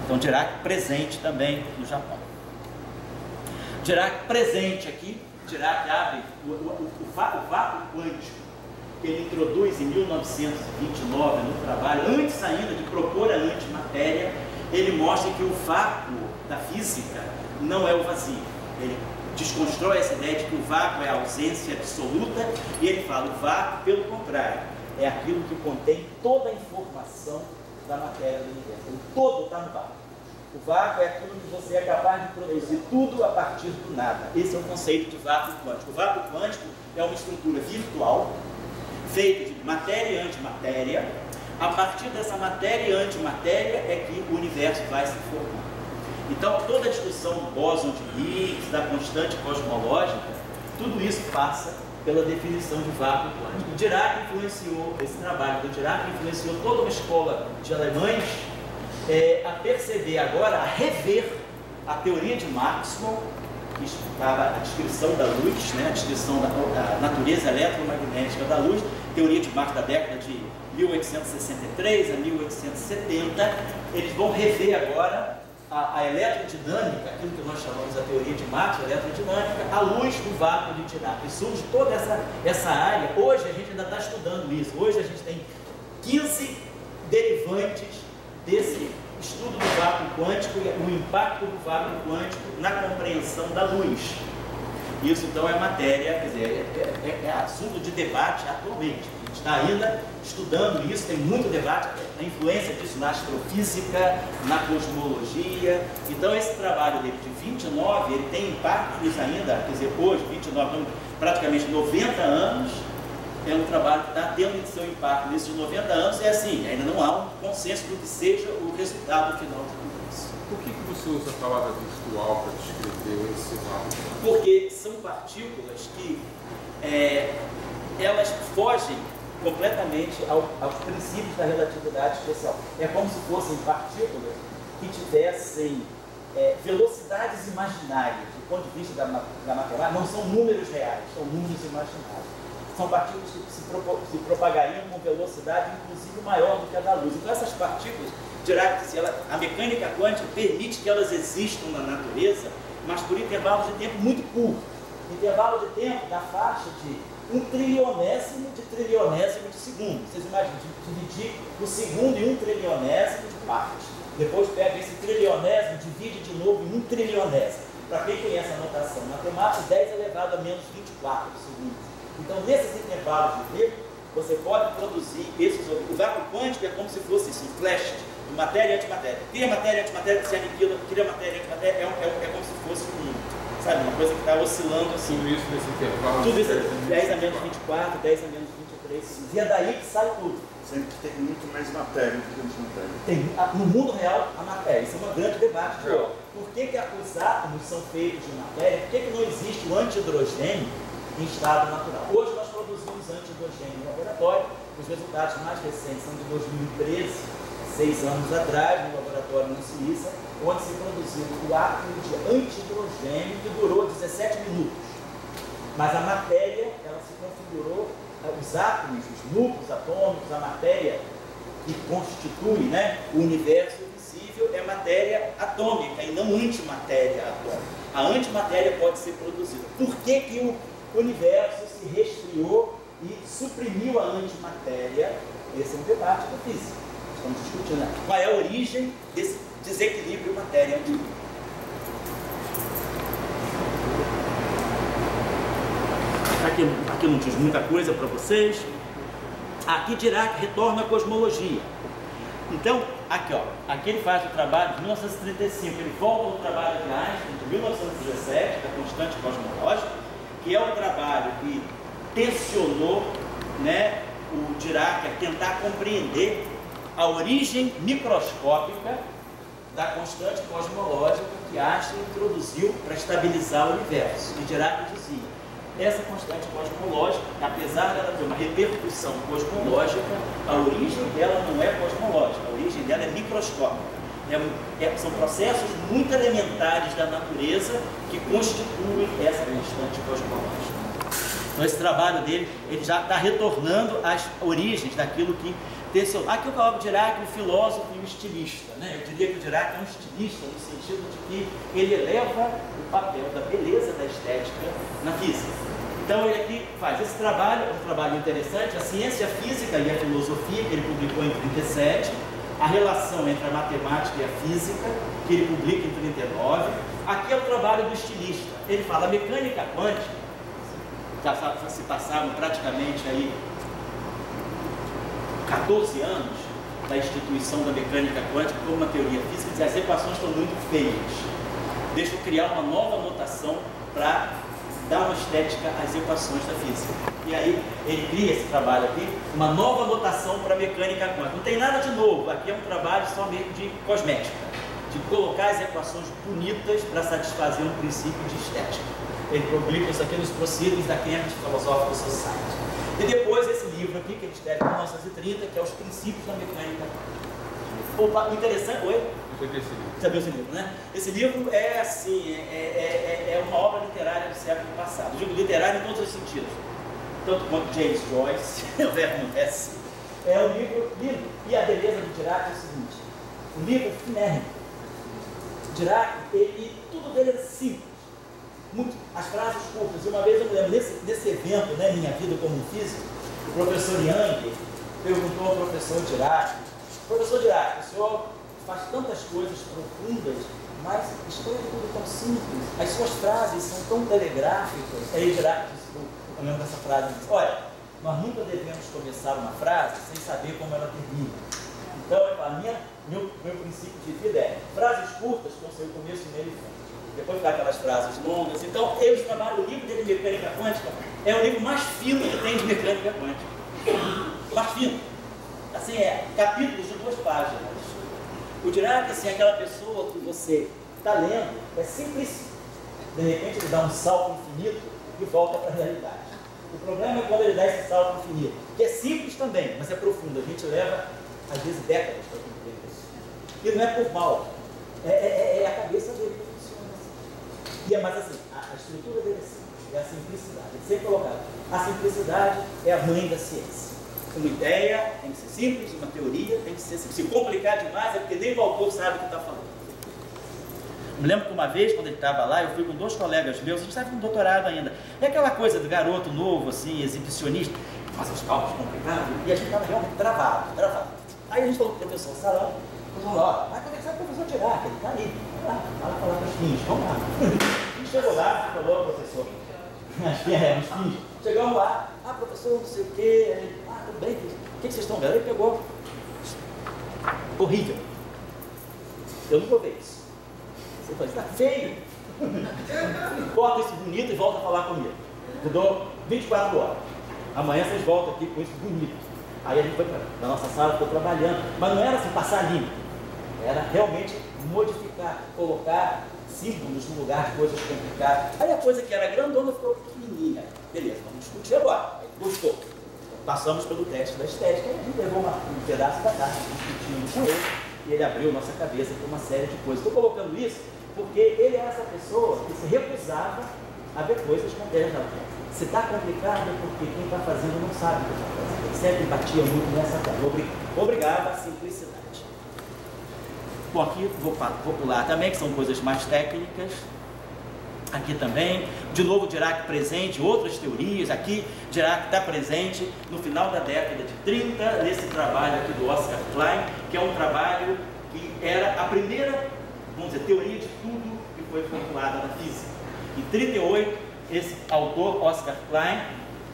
Então Dirac presente também no Japão. Dirac presente aqui, Dirac abre o vácuo quântico que ele introduz em 1929 no trabalho, antes ainda de propor a antimatéria. Ele mostra que o vácuo da física não é o vazio. Ele desconstrói essa ideia de que o vácuo é a ausência absoluta, e ele fala, o vácuo, pelo contrário, é aquilo que contém toda a informação da matéria do universo. O todo está no vácuo. O vácuo é aquilo que você é capaz de produzir tudo a partir do nada. Esse é o conceito de vácuo quântico. O vácuo quântico é uma estrutura virtual, feita de matéria e antimatéria. A partir dessa matéria e antimatéria é que o universo vai se formar. Então, toda a discussão do bóson de Higgs, da constante cosmológica, tudo isso passa pela definição de vácuo quântico. O Dirac influenciou, esse trabalho do Dirac influenciou toda uma escola de alemães a perceber agora, a rever a teoria de Maxwell, que estava a descrição da luz, né, a descrição da natureza eletromagnética da luz, teoria de Maxwell da década de 1863 a 1870, eles vão rever agora a eletrodinâmica, aquilo que nós chamamos a teoria de Maxwell, a eletrodinâmica, à luz do vácuo de Dirac. E surge toda essa área. Hoje a gente ainda está estudando isso. Hoje a gente tem 15 derivantes desse estudo do vácuo quântico e o impacto do vácuo quântico na compreensão da luz. Isso então é matéria, quer dizer, é assunto de debate atualmente. A gente está ainda estudando isso, tem muito debate, a influência disso na astrofísica, na cosmologia. Então esse trabalho dele de 29, ele tem impactos ainda, quer dizer, hoje, 29, então, praticamente 90 anos, é um trabalho que está tendo seu impacto nesses 90 anos, e assim, ainda não há um consenso do que seja o resultado final de tudo isso. Por que você usa a palavra virtual para descrever esse vácuo? Porque são partículas que elas fogem completamente aos princípios da relatividade especial. É como se fossem partículas que tivessem velocidades imaginárias, do ponto de vista da matemática, não são números reais, são números imaginários. São partículas que se propagariam com velocidade, inclusive, maior do que a da luz. Então, essas partículas, Dirac disse, a mecânica quântica permite que elas existam na natureza, mas por intervalos de tempo muito curtos. Intervalo de tempo da faixa de 1 trilionésimo de segundo. Vocês imaginam, dividir o segundo em 1 trilionésimo de partes. Depois pega esse trilionésimo, divide de novo em 1 trilionésimo. Para quem conhece a notação matemática, 10 elevado a menos 24 segundos. Então, nesses intervalos de tempo, você pode produzir esses. O vácuo quântico é como se fosse isso, um flash de matéria e antimatéria. Cria matéria e antimatéria, se aniquila, cria matéria e antimatéria, é como se fosse sabe, uma coisa que está oscilando assim. Tudo isso nesse intervalo. Tudo isso, 10 a menos 24, 10 a menos 23 segundos. E é daí que sai tudo. Sempre tem muito mais matéria do que antimatéria. Tem, no mundo real, a matéria. Isso é um grande debate. Por que os átomos são feitos de matéria? Por que não existe o antihidrogênio em estado natural? Hoje nós produzimos antihidrogênio no laboratório. Os resultados mais recentes são de 2013, 6 anos atrás, no laboratório na Suíça, onde se produziu o átomo de antihidrogênio que durou 17 minutos. Mas a matéria, ela se configurou, os átomos, os núcleos atômicos, a matéria que constitui, né, o universo visível é matéria atômica e não antimatéria atômica. A antimatéria pode ser produzida. Por que que o universo se resfriou e suprimiu a antimatéria? Esse é um debate da física. Estamos discutindo, né? Qual é a origem desse desequilíbrio matéria-antimatéria. Aqui não diz muita coisa para vocês. Aqui Dirac retorna à cosmologia. Então, aqui ele faz o trabalho de 1935, ele volta no trabalho de Einstein de 1917, da constante cosmológica, que é o trabalho que tensionou, né, o Dirac a tentar compreender a origem microscópica da constante cosmológica que Einstein introduziu para estabilizar o universo. E Dirac dizia: essa constante cosmológica, apesar dela ter uma repercussão cosmológica, a origem dela não é cosmológica, a origem dela é microscópica. São processos muito elementares da natureza que constituem essa constante cosmológica. Então, esse trabalho dele, ele já está retornando às origens daquilo que tensionou. Aqui eu coloco Dirac, um filósofo e um estilista, né? Eu diria que o Dirac é um estilista, no sentido de que ele eleva o papel da beleza, da estética na física. Então ele aqui faz esse trabalho, um trabalho interessante, a ciência física e a filosofia, que ele publicou em 1937, a relação entre a matemática e a física, que ele publica em 1939. Aqui é o trabalho do estilista. Ele fala a mecânica quântica, já se passaram praticamente aí 14 anos da instituição da mecânica quântica como uma teoria física, diz: as equações estão muito feias, deixa eu criar uma nova notação para dar uma estética às equações da física. E aí ele cria esse trabalho aqui, uma nova notação para a mecânica quântica. Não tem nada de novo, aqui é um trabalho só meio de cosmética, de colocar as equações bonitas para satisfazer um princípio de estética. Ele publica isso aqui nos Proceedings da Cambridge Philosophical Society. E depois esse livro aqui, que ele escreve em 1930, que é Os Princípios da Mecânica. Opa, interessante, oi? Já viu esse livro, né? Esse livro é assim, é uma obra literária do século passado. Eu digo literário em todos os sentidos. Tanto quanto James Joyce, o verbo é assim. É um livro lindo. E a beleza do Dirac é o seguinte: o livro é finérrimo. Dirac, tudo dele é simples. As frases curtas. Uma vez eu me lembro, nesse evento, né, Minha Vida como Físico, o professor Young perguntou ao professor Dirac: professor Dirac, o senhor faz tantas coisas profundas, mas escreve tudo tão simples, as suas frases são tão telegráficas. Aí Dirac disse, eu lembro dessa frase, disse: olha, nós nunca devemos começar uma frase sem saber como ela termina. Então, meu princípio de vida é frases curtas com seu começo, meio e fim. Depois ficar aquelas frases longas. Então, eles trabalham, o livro dele de mecânica quântica é o livro mais fino que tem de mecânica quântica. Mais fino. Assim, capítulos de 2 páginas. O Dirac, assim, é aquela pessoa que você está lendo, é simplíssimo. De repente, ele dá um salto infinito e volta para a realidade. O problema é quando ele dá esse salto infinito, que é simples também, mas é profundo. A gente leva, às vezes, décadas para compreender isso. E não é por mal. É a cabeça dele. Mas assim, a estrutura dele é simples, é a simplicidade. Ele sempre colocado. A simplicidade é a mãe da ciência. Uma ideia tem que ser simples, uma teoria tem que ser simples. Se complicar demais é porque nem o autor sabe o que está falando. Me lembro que uma vez, quando ele estava lá, eu fui com 2 colegas meus, a gente estava com doutorado ainda. E aquela coisa do garoto novo, assim, exibicionista, faz os cálculos complicados, e a gente estava realmente travado. Aí a gente falou para o professor Salão, falou, ó, vai conversar com o professor Dirac, ele está ali, vai lá, falar para os fins, vamos lá. A gente chegou lá, falou, professor, acho que uns fins, chegamos lá, professor, não sei o quê, tudo bem, o que vocês estão vendo? Ele pegou, horrível, eu não vou ver isso. Você falou, está feio, corta isso bonito e volta a falar comigo. Eu dou 24 horas, amanhã vocês voltam aqui com isso bonito. Aí a gente foi para a nossa sala, ficou trabalhando, mas não era assim passar limpo, era realmente modificar, colocar símbolos no lugar, coisas complicadas. Aí a coisa que era grandona ficou pequenininha. Beleza, vamos discutir agora. Aí, gostou. Passamos pelo teste da estética, e a gente levou um pedaço da tarde discutindo com ele, e ele abriu nossa cabeça para uma série de coisas. Estou colocando isso porque ele é essa pessoa que se recusava a ver coisas com ideias na frente. Se está complicado é porque quem está fazendo não sabe o que está fazendo. Ele sempre batia muito nessa coisa. Obrigava a simplicidade. Bom, aqui vou pular também, que são coisas mais técnicas. Aqui também, de novo Dirac presente, outras teorias. Aqui Dirac está presente no final da década de 30, nesse trabalho aqui do Oscar Klein, que é um trabalho que era a primeira, vamos dizer, teoria de tudo que foi formulada na física. Em 38, esse autor, Oscar Klein,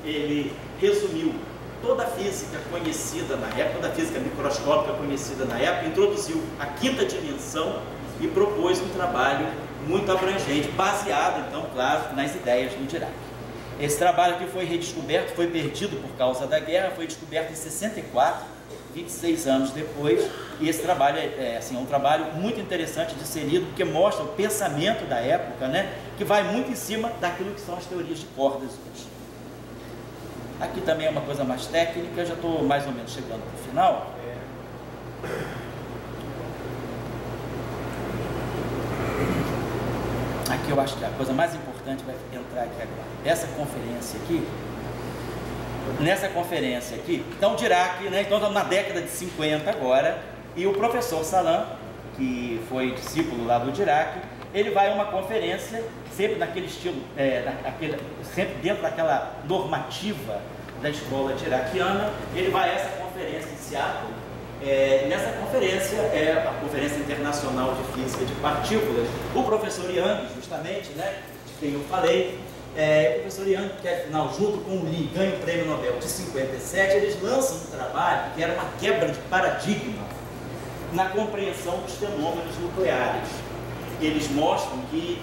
ele resumiu toda a física conhecida na época, toda a física microscópica conhecida na época, introduziu a 5ª dimensão e propôs um trabalho muito abrangente, baseado, então, claro, nas ideias do Dirac. Esse trabalho que foi redescoberto, foi perdido por causa da guerra, foi descoberto em 64, 26 anos depois, e esse trabalho é um trabalho muito interessante de ser lido, porque mostra o pensamento da época, né, que vai muito em cima daquilo que são as teorias de cordas hoje. Aqui também é uma coisa mais técnica, eu já estou mais ou menos chegando para o final. Aqui eu acho que a coisa mais importante vai entrar aqui agora. Essa conferência aqui, nessa conferência aqui, então Dirac, né, então estamos na década de 50 agora, e o professor Salan, que foi discípulo lá do Dirac, ele vai a uma conferência, sempre naquele estilo, sempre dentro daquela normativa da escola diraciana. Ele vai a essa conferência em Seattle. Nessa conferência, é a Conferência Internacional de Física de Partículas. O professor Young, justamente, né, de quem eu falei, o professor Young, que afinal, junto com o Lee, ganha o Prêmio Nobel de 57, eles lançam um trabalho que era uma quebra de paradigma na compreensão dos fenômenos nucleares. Eles mostram que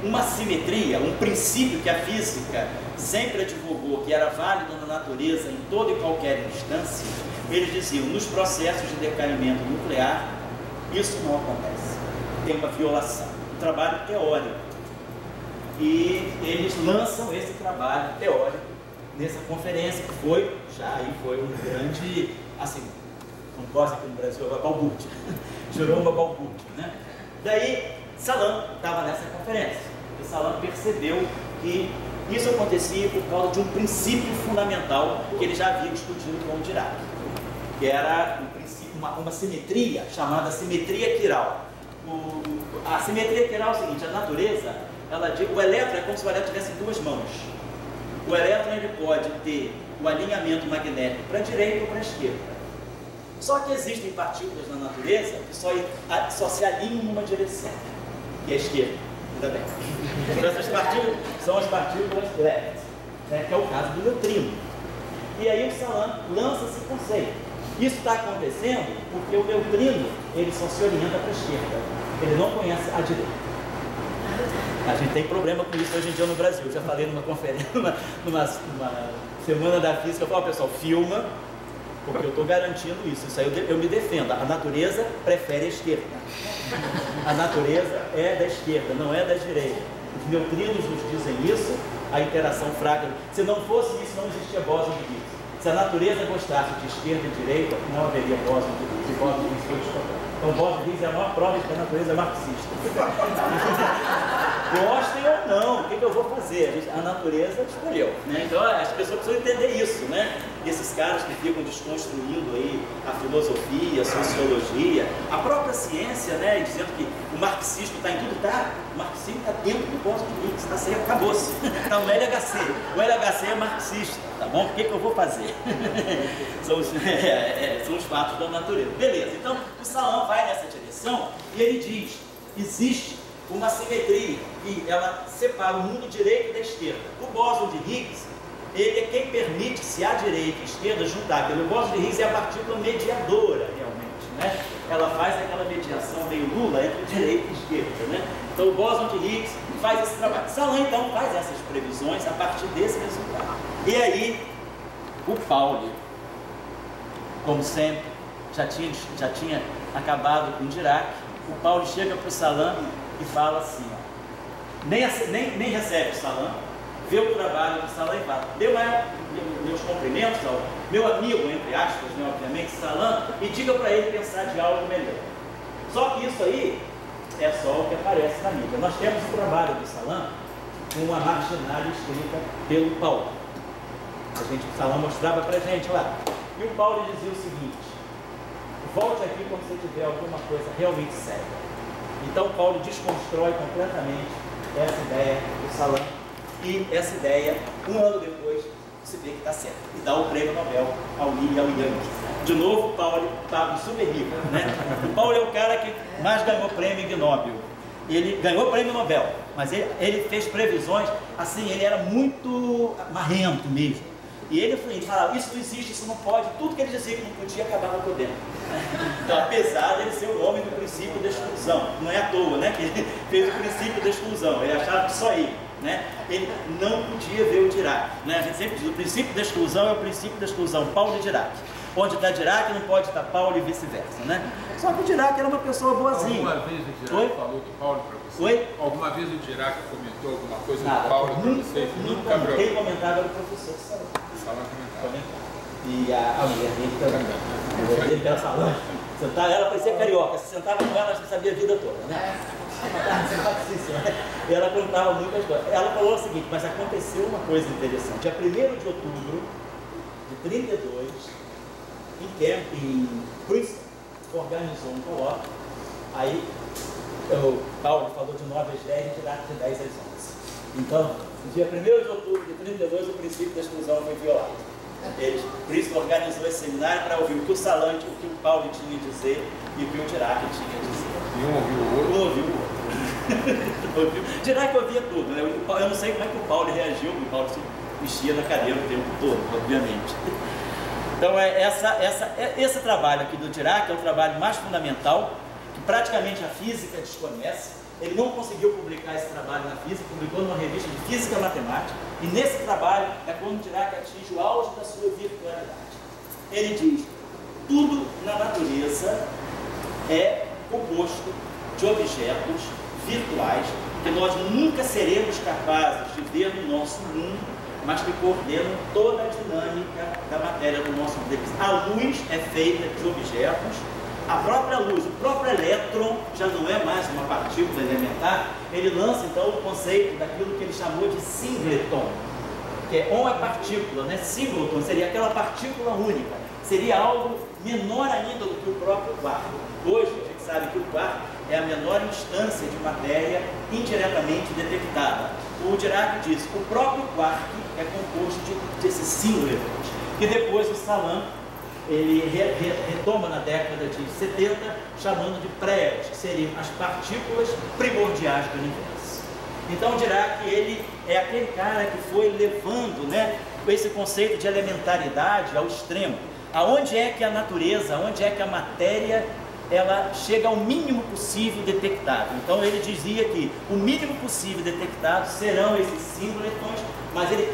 uma simetria, um princípio que a física sempre advogou, que era válido na natureza em toda e qualquer instância, eles diziam, nos processos de decaimento nuclear, isso não acontece. Tem uma violação. Um trabalho teórico. E eles lançam esse trabalho teórico nessa conferência, que foi um grande, assim, não gosta aqui no Brasil, uma balbúrdia. Gerou uma balbúrdia, né? Daí, Salan estava nessa conferência. E Salan percebeu que isso acontecia por causa de um princípio fundamental que ele já havia discutido com o Dirac, que era um princípio, uma simetria chamada simetria quiral. A simetria quiral é o seguinte: a natureza, ela diz, o elétron é como se o elétron tivesse 2 mãos. O elétron ele pode ter o alinhamento magnético para a direita ou para a esquerda. Só que existem partículas na natureza que só se alinham numa direção, que é a esquerda. Ainda bem. Então, essas partículas são as partículas leves, né, que é o caso do neutrino. E aí o Salan lança esse conceito. Isso está acontecendo porque o neutrino ele só se orienta para a esquerda, ele não conhece a direita. A gente tem problema com isso hoje em dia no Brasil. Eu já falei numa conferência, numa semana da física, eu falo, pessoal, filma, porque eu estou garantindo isso. Isso aí eu me defendo. A natureza prefere a esquerda. A natureza é da esquerda, não é da direita. Os neutrinos nos dizem isso, a interação fraca. Se não fosse isso, não existia bóson de Higgs. Se a natureza gostasse de esquerda e direita, não haveria bóson de Higgs. E bóson de Higgs foi descoberto. Então, bóson de Higgs é a maior prova de que a natureza é marxista. gostem ou não, o que eu vou fazer? A natureza escolheu, né? Então as pessoas precisam entender isso, né? E esses caras que ficam desconstruindo aí a filosofia, a sociologia, a própria ciência, né? E dizendo que o marxismo está em tudo, tá? O marxismo está dentro do Boston Higgs, está certo, acabou-se. Está no LHC. O LHC é marxista, tá bom? O que eu vou fazer? São os fatos da natureza. Beleza, então o Salam vai nessa direção e ele diz: existe uma simetria e ela separa o mundo direito da esquerda. O bóson de Higgs, ele é quem permite, se a direita e a esquerda juntar, porque o bóson de Higgs é a partícula mediadora, realmente, né? Ela faz aquela mediação meio nula entre direita e esquerda, né? Então o bóson de Higgs faz esse trabalho. Salam então faz essas previsões a partir desse resultado. E aí o Pauli, como sempre, já tinha acabado com o Dirac. O Pauli chega para o Salam e fala assim, ó, nem recebe o Salam, vê o trabalho do Salam e fala: meus cumprimentos ao meu amigo, entre aspas, né, obviamente, Salam, e diga para ele pensar de algo melhor. Só que isso aí é só o que aparece na mídia. Nós temos o trabalho do Salam com uma marginália escrita pelo Paulo. O Salam mostrava para a gente lá. E o Paulo dizia o seguinte: volte aqui quando você tiver alguma coisa realmente séria. Então Paulo desconstrói completamente essa ideia do Salam, e essa ideia, um ano depois, se vê que está certo, e dá o prêmio Nobel ao Lee e ao Yang. De novo, o Paulo estava super rico, né? O Paulo é o cara que mais ganhou prêmio Ig Nobel. Ele ganhou o prêmio Nobel, mas ele fez previsões, assim, ele era muito marrento mesmo. E ele falava: isso não existe, isso não pode, tudo que ele dizia que não podia, acabava podendo. Então, apesar dele ser o homem do princípio da exclusão, não é à toa, né, que ele fez o princípio da exclusão, ele achava que só ele, né, ele não podia ver o Dirac, né? A gente sempre diz: o princípio da exclusão é o princípio da exclusão, Paulo e Dirac. Onde está Dirac não pode estar Paulo e vice-versa, né? Só que o Dirac era uma pessoa boazinha. Alguma vez o Dirac falou do Paulo para você? Oi? Alguma vez o Dirac comentou alguma coisa do Paulo para você? Nunca. Quem comentava era o professor Salam. Salam comentava. E a mulher dele também. Ele era Salam. Ela parecia carioca, se sentava com ela, você sabia a vida toda, né? E ela contava muitas coisas. Ela falou o seguinte: mas aconteceu uma coisa interessante. Dia 1º de outubro de 32, em Princeton, organizou um colóquio. Aí o Paulo falou de 9 às 10 e Dirac de 10 às 11. Então, no dia 1º de outubro de 32, o princípio da exclusão foi violado. Princeton organizou esse seminário para ouvir o que o Salam, o que o Paulo tinha a dizer e o que o Dirac tinha a dizer. E um ouviu o outro? Um ouviu o outro. Dirac ouvia tudo, né? Eu não sei como é que o Paulo reagiu, porque o Paulo se mexia na cadeira o tempo todo, obviamente. Então, esse trabalho aqui do Dirac é o trabalho mais fundamental, que praticamente a física desconhece. Ele não conseguiu publicar esse trabalho na física, publicou numa revista de Física e Matemática, e nesse trabalho é quando o Dirac atinge o auge da sua virtualidade. Ele diz: tudo na natureza é composto de objetos virtuais que nós nunca seremos capazes de ver no nosso mundo, mas que coordenam toda a dinâmica da matéria do nosso mundo. A luz é feita de objetos, a própria luz, o próprio elétron já não é mais uma partícula elementar. Ele lança então o conceito daquilo que ele chamou de singleton, que é on é partícula, né? Singleton seria aquela partícula única, seria algo menor ainda do que o próprio quark. Hoje a gente sabe que o quark é a menor instância de matéria indiretamente detectada. O Dirac diz: o próprio quark é composto desses singletons, que depois o Salam ele retoma na década de 70, chamando de prédios, que seriam as partículas primordiais do universo. Então o Dirac, ele é aquele cara que foi levando, né, esse conceito de elementaridade ao extremo. Aonde é que a natureza, aonde é que a matéria, ela chega ao mínimo possível detectado. Então ele dizia que o mínimo possível detectado serão esses singletons, mas ele,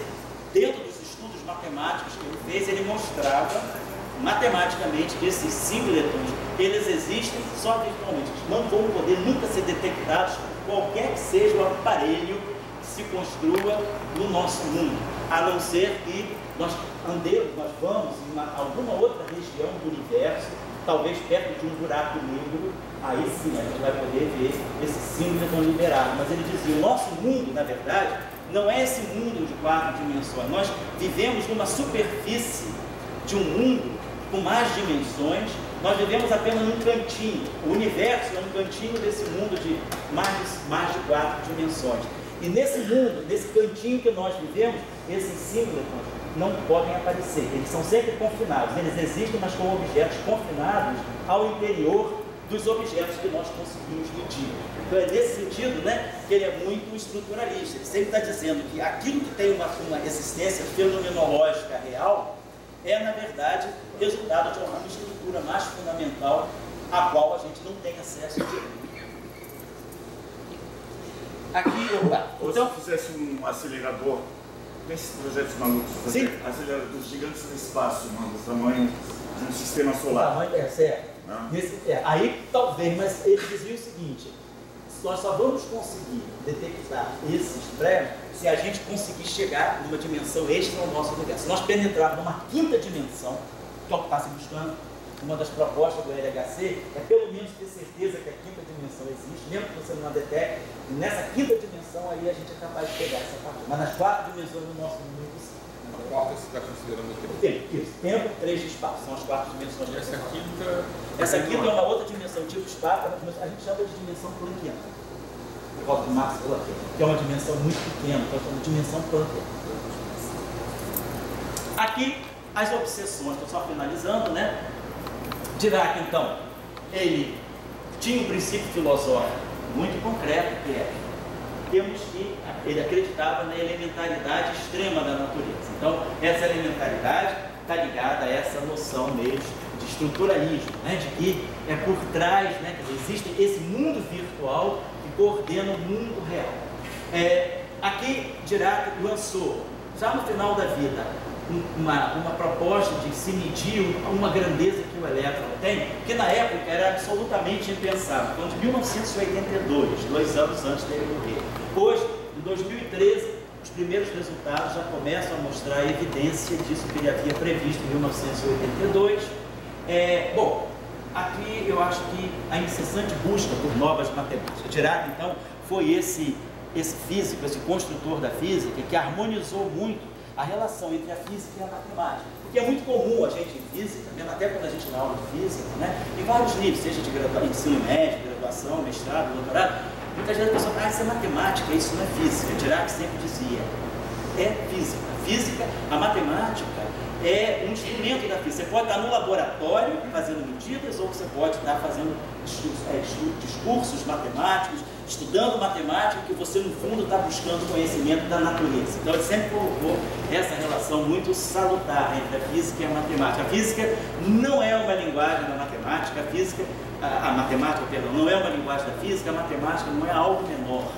dentro dos estudos matemáticos que ele fez, ele mostrava matematicamente que esses singletons, eles existem só virtualmente, eles não vão poder nunca ser detectados por qualquer que seja o aparelho que se construa no nosso mundo, a não ser que nós vamos em alguma outra região do universo, talvez perto de um buraco negro, aí sim a gente vai poder ver esse símbolo liberado. Mas ele dizia, o nosso mundo, na verdade, não é esse mundo de 4 dimensões. Nós vivemos numa superfície de um mundo com mais dimensões. Nós vivemos apenas num cantinho. O universo é um cantinho desse mundo de mais de 4 dimensões. E nesse mundo, nesse cantinho que nós vivemos, esses símbolos não podem aparecer. Eles são sempre confinados. Eles existem, mas como objetos confinados ao interior dos objetos que nós conseguimos medir. Então é nesse sentido, né, que ele é muito estruturalista. Ele sempre está dizendo que aquilo que tem uma existência fenomenológica real é, na verdade, resultado de uma estrutura mais fundamental a qual a gente não tem acesso direto. Aqui, Ou então, se fizesse um acelerador, desses projetos malucos, sim, aceleradores gigantes no espaço, do tamanho de um sistema solar. tamanho é certo. Aí talvez, mas ele dizia o seguinte: nós só vamos conseguir detectar esses prédios se a gente conseguir chegar numa dimensão extra no nosso universo. Se nós penetrarmos numa 5ª dimensão, que é o que está se buscando, uma das propostas do LHC é pelo menos ter certeza que a 5ª dimensão existe, mesmo que você não a detecte. Nessa 5ª dimensão aí a gente é capaz de pegar essa parte. Mas nas 4 dimensões do nosso mundo, sim. A quarta você está considerando o Tempo, isso. Tempo, 3 de espaço. São as 4 dimensões. Essa quinta é uma outra dimensão, tipo espaço, a gente chama de dimensão planckiana. Por volta do Max Planck, que é uma dimensão muito pequena, então é uma dimensão planckiana. Aqui, as obsessões, estou só finalizando, né? Dirac, então, ele tinha um princípio filosófico muito concreto, que é, ele acreditava na elementaridade extrema da natureza. Então, essa elementaridade está ligada a essa noção mesmo de estruturalismo, né? De que é por trás, né? Quer dizer, existe esse mundo virtual que coordena o mundo real. Aqui, Dirac lançou, já no final da vida, uma proposta de se medir uma grandeza que o elétron tem, que na época era absolutamente impensável. Então, de 1982, 2 anos antes dele morrer. Hoje, em 2013, os primeiros resultados já começam a mostrar a evidência disso que ele havia previsto em 1982. Bom, aqui eu acho que a incessante busca por novas matemáticas. Dirac, então, foi esse físico, esse construtor da física, que harmonizou muito a relação entre a física e a matemática. Porque é muito comum a gente em física, mesmo até quando a gente dá aula de física, né, em vários níveis, seja de ensino médio, graduação, mestrado, doutorado, muitas vezes a pessoa fala, isso é matemática, isso não é física. Dirac sempre dizia, é física. Física, a matemática é um instrumento da física. Você pode estar no laboratório fazendo medidas, ou você pode estar fazendo discursos matemáticos, estudando matemática, que você no fundo está buscando conhecimento da natureza. Então ele sempre colocou essa relação muito salutar entre a física e a matemática. A física não é uma linguagem da matemática, a matemática, perdão, não é uma linguagem da física, a matemática não é algo menor.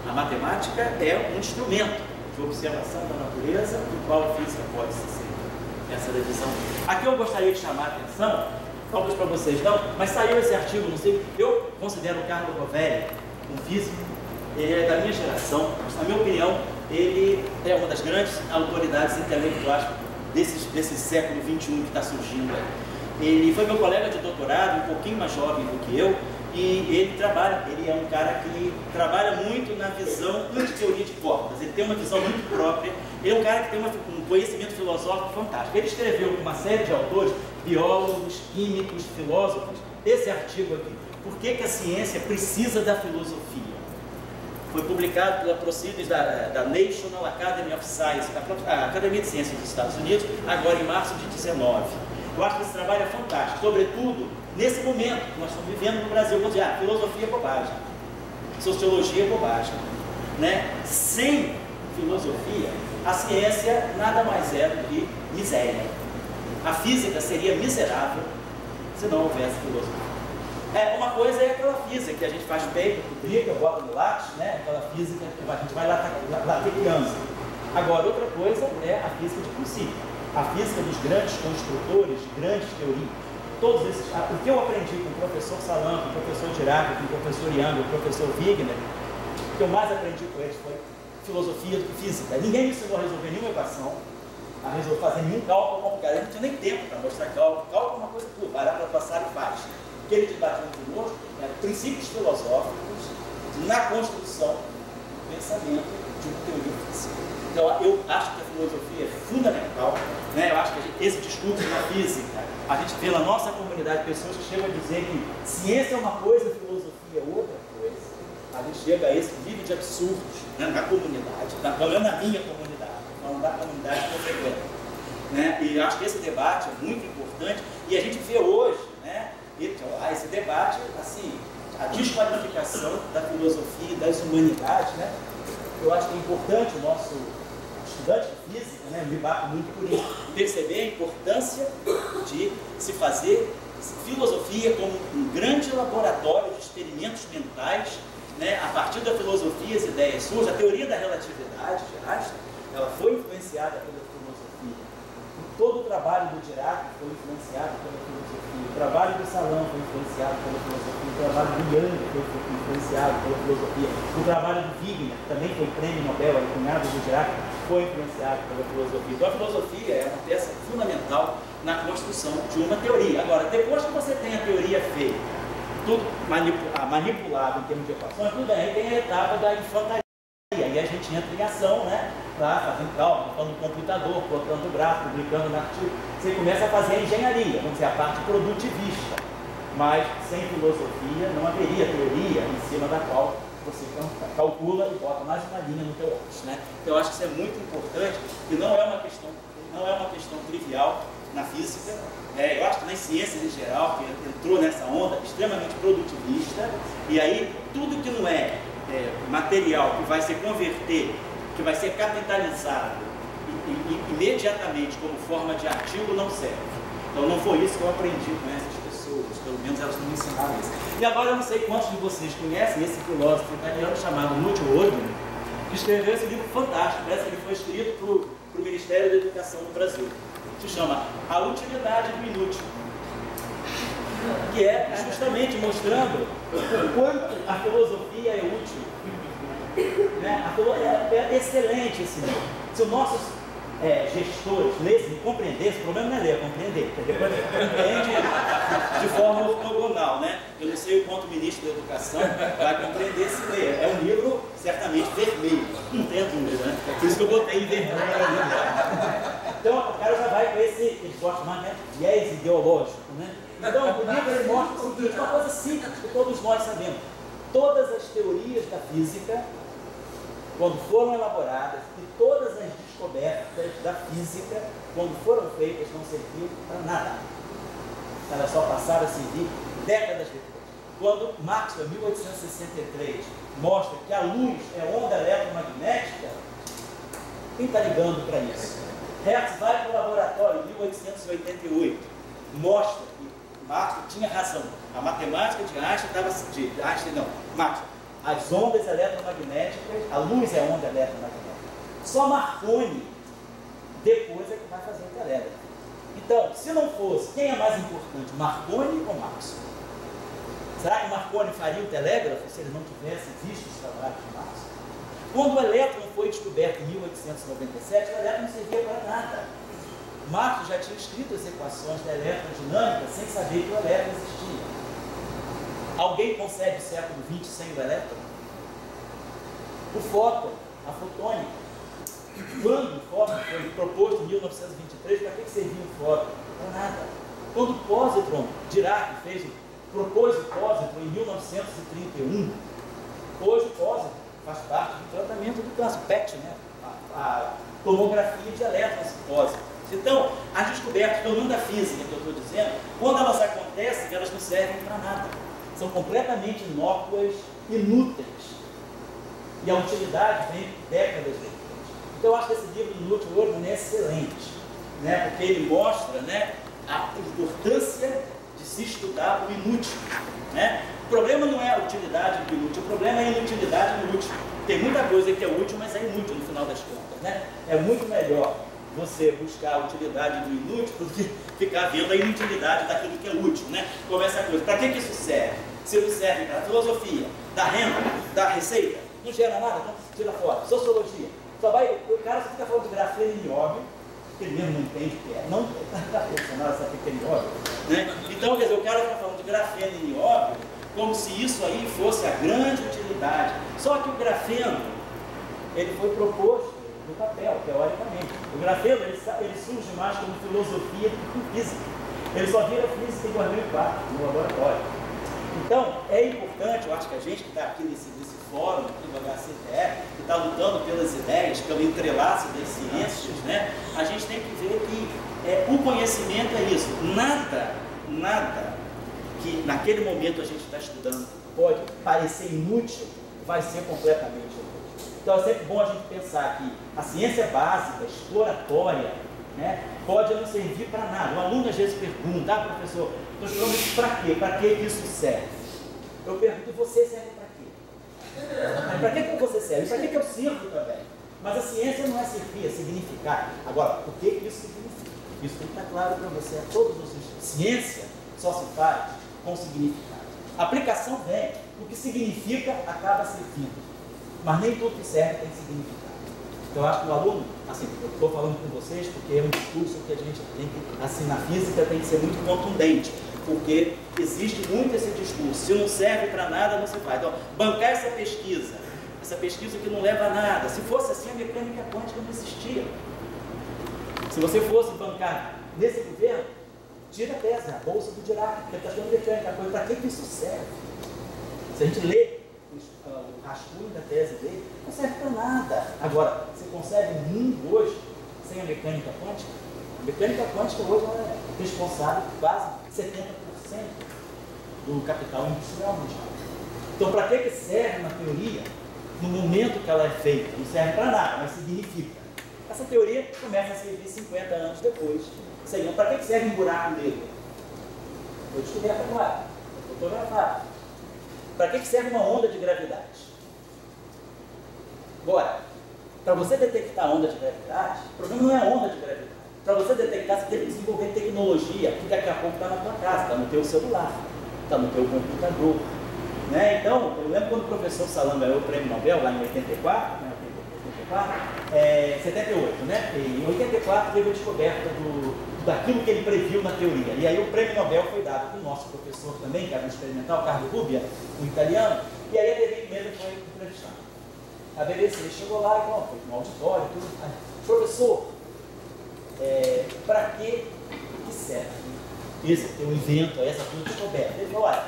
A matemática é um instrumento de observação da natureza, do qual a física pode se servir. Essa é a visão. Aqui eu gostaria de chamar a atenção, talvez para vocês não, mas saiu esse artigo, não sei, eu considero o Carlo Rovelli um físico, ele é da minha geração, na minha opinião, ele é uma das grandes autoridades intelectuais desse século XXI que está surgindo aí. Ele foi meu colega de doutorado, um pouquinho mais jovem do que eu, e ele é um cara que trabalha muito na visão anti-teoria de cordas, ele tem uma visão muito própria, ele é um cara que tem um conhecimento filosófico fantástico. Ele escreveu com uma série de autores, biólogos, químicos, filósofos, esse artigo aqui, Por que a ciência precisa da filosofia? Foi publicado pela Proceedings da National Academy of Science, a Academia de Ciências dos Estados Unidos, agora em março de 19. Eu acho que esse trabalho é fantástico, sobretudo nesse momento que nós estamos vivendo no Brasil, onde filosofia é bobagem, sociologia é bobagem, né? Sem filosofia, a ciência nada mais é do que miséria. A física seria miserável se não houvesse filosofia. Uma coisa é aquela física que a gente faz paper, publica, bota no lápis, né? Aquela física que a gente vai lateando. Agora, outra coisa é a física de princípio. A física dos grandes construtores, grandes teorias. Todos esses, o que eu aprendi com o professor Salam, com o professor Dirac, com o professor Young, com o professor Wigner, o que eu mais aprendi com eles foi filosofia do que física. Ninguém me ensinou a resolver nenhuma equação, a resolver fazer nenhum cálculo complicado. Ele não tinha nem tempo para mostrar cálculo. Cálculo é uma coisa que vai lá para passar e faz. O que ele debatiu conosco eram princípios filosóficos na construção do pensamento de uma teoria física. Então, eu acho que a filosofia é fundamental, né? Eu acho que esse discurso na física, a gente vê na nossa comunidade pessoas que chegam a dizer que ciência é uma coisa, filosofia é outra coisa. A gente chega a esse nível de absurdos, né? Na comunidade, pelo menos na minha comunidade, não da comunidade que eu frequento, né? E acho que esse debate é muito importante e a gente vê hoje, né? Esse debate, assim, a desqualificação da filosofia e das humanidades, né? Eu acho que é importante o nosso estudante de física, né, me bato muito por isso, perceber a importância de se fazer filosofia como um grande laboratório de experimentos mentais, né, a partir da filosofia as ideias surgem. A teoria da relatividade de Einstein, ela foi influenciada pela filosofia. Todo o trabalho do Dirac foi influenciado pela filosofia, o trabalho do Salão foi influenciado pela filosofia, o trabalho do Young foi influenciado pela filosofia, o trabalho do Wigner, que também foi prêmio Nobel, a cunhado do Dirac, foi influenciado pela filosofia. Então a filosofia é uma peça fundamental na construção de uma teoria. Agora, depois que você tem a teoria feita, tudo manipulado em termos de equações, tudo bem, aí tem a etapa da infantaria. E aí a gente entra em ação, né? Lá fazendo cálculo, falando no computador, colocando o gráfico, publicando no artigo. Você começa a fazer a engenharia, vamos dizer, a parte produtivista. Mas sem filosofia não haveria teoria em cima da qual você calcula e bota mais uma linha no teu lápis, né? Então eu acho que isso é muito importante e não é uma questão trivial na física. Eu acho que nas ciências em geral, que entrou nessa onda extremamente produtivista, e aí tudo que não é material que vai se converter, que vai ser capitalizado imediatamente como forma de artigo, não serve. Então não foi isso que eu aprendi com essas pessoas, pelo menos elas não me ensinaram isso. E agora eu não sei quantos de vocês conhecem esse filósofo italiano chamado Lucio Ordine, que escreveu esse livro fantástico, parece que ele foi escrito para o Ministério da Educação do Brasil. Se chama A Utilidade do Inútil, que é justamente mostrando o quanto a filosofia é útil, né? É excelente esse livro. Se os nossos gestores lessem e compreendessem, o problema não é ler, é compreender, porque depois compreende de forma ortogonal, né? Eu não sei o quanto o ministro da Educação vai compreender se ler. É um livro certamente vermelho, não tenha dúvida, né? Por isso que eu botei em vermelho. Então o cara já vai com esse, eles gostam mais, né? Viés ideológico, né? Então o livro ele mostra o seguinte, uma coisa simples que todos nós sabemos. Todas as teorias da física, quando foram elaboradas, e todas as descobertas da física, quando foram feitas, não serviam para nada. Elas só passaram a servir décadas depois. Quando Maxwell, em 1863, mostra que a luz é onda eletromagnética, quem está ligando para isso? Hertz vai para o laboratório em 1888, mostra que Maxwell tinha razão. A matemática de Einstein estava... Maxwell. As ondas eletromagnéticas, a luz é onda eletromagnética. Só Marconi, depois é que vai fazer o telégrafo. Então, se não fosse, quem é mais importante, Marconi ou Maxwell? Será que Marconi faria o telégrafo se ele não tivesse visto os trabalhos de Maxwell? Quando o elétron foi descoberto em 1897, o elétron não servia para nada. Maxwell já tinha escrito as equações da eletrodinâmica sem saber que o elétron existia. Alguém concebe o século XX sem o elétron? O fóton, a fotônica. Quando o fóton foi proposto em 1923, para que servia o fóton? Para nada. Quando o positron, Dirac propôs o positron em 1931, hoje o positron faz parte do tratamento do câncer, PET, né? A tomografia de elétrons positron. Então, as descobertas, pelo menos da física que eu estou dizendo, quando elas acontecem, elas não servem para nada. São completamente inócuas, inúteis. E a utilidade vem décadas depois. Então eu acho que esse livro do Lucio Ordine é excelente, né? Porque ele mostra, né, a importância de se estudar o inútil, né? O problema não é a utilidade do inútil, o problema é a inutilidade do útil. Tem muita coisa que é útil, mas é inútil no final das contas, né? É muito melhor você buscar a utilidade do inútil do que ficar vendo a inutilidade daquilo que é útil, né? Como essa coisa. Para que isso serve? Se não serve para a filosofia, da renda, da receita, não gera nada, então tira fora. Sociologia. O cara só fica falando de grafeno e nióbio, porque ele mesmo não entende o que é. Não está funcionando essa pequena nióbio. Né? Então, quer dizer, o cara está falando de grafeno e nióbio como se isso aí fosse a grande utilidade. Só que o grafeno, ele foi proposto no papel, teoricamente. O grafeno, ele surge mais como filosofia do que física. Ele só vira física em 2004, no laboratório. Então, é importante, eu acho que a gente que está aqui nesse fórum, aqui do HCTE, que está lutando pelas ideias, pelo entrelaço das ciências, né? A gente tem que ver que o conhecimento é isso. Nada que naquele momento a gente está estudando pode parecer inútil, vai ser completamente inútil. Então é sempre bom a gente pensar que a ciência básica, exploratória, né, pode não servir para nada. O aluno às vezes pergunta, professor, estou estudando isso para quê? Para que isso serve? Eu pergunto, e você serve para quê? Para que você serve? Para que eu sirvo também? Mas a ciência não é servir, é significar. Agora, o que isso significa? Isso tem que estar claro para você. Todos os ciência só se faz com significado. A aplicação vem, o que significa acaba servindo. Mas nem tudo que serve tem significado. Então eu acho que o aluno, assim, eu estou falando com vocês porque é um discurso que a gente tem que, assim, na física tem que ser muito contundente, porque existe muito esse discurso, se não serve para nada, não se faz. Então, bancar essa pesquisa que não leva a nada, se fosse assim, a mecânica quântica não existia. Se você fosse bancar nesse governo, tira a tese, a bolsa do Dirac, porque está estudando mecânica quântica, para que isso serve? Se a gente lê o rascunho da tese dele, não serve para nada. Agora, você consegue um mundo hoje sem a mecânica quântica? A mecânica quântica hoje é responsável por quase 70% do capital industrial mundial. Então, para que serve na teoria, no momento que ela é feita? Não serve para nada, mas significa. Essa teoria começa a servir 50 anos depois. Para que serve um buraco negro? Eu descobri agora, eu fotografado. Para que serve uma onda de gravidade? Agora, para você detectar a onda de gravidade, o problema não é a onda de gravidade. Para você detectar, você tem que desenvolver tecnologia, que daqui a pouco está na tua casa, está no teu celular, está no teu computador. Né? Então, eu lembro quando o professor Salam ganhou o prêmio Nobel, lá em 84, né? 78, né? E em 84 teve a descoberta daquilo que ele previu na teoria. E aí o prêmio Nobel foi dado para o nosso professor também, que era um experimental, Carlo Rubbia, um italiano, e aí a BBC mesmo foi entrevistada. A BBC chegou lá e falou, foi no auditório, tudo. Professor, para que serve esse teu invento, essa tua descoberta? Ele falou, olha,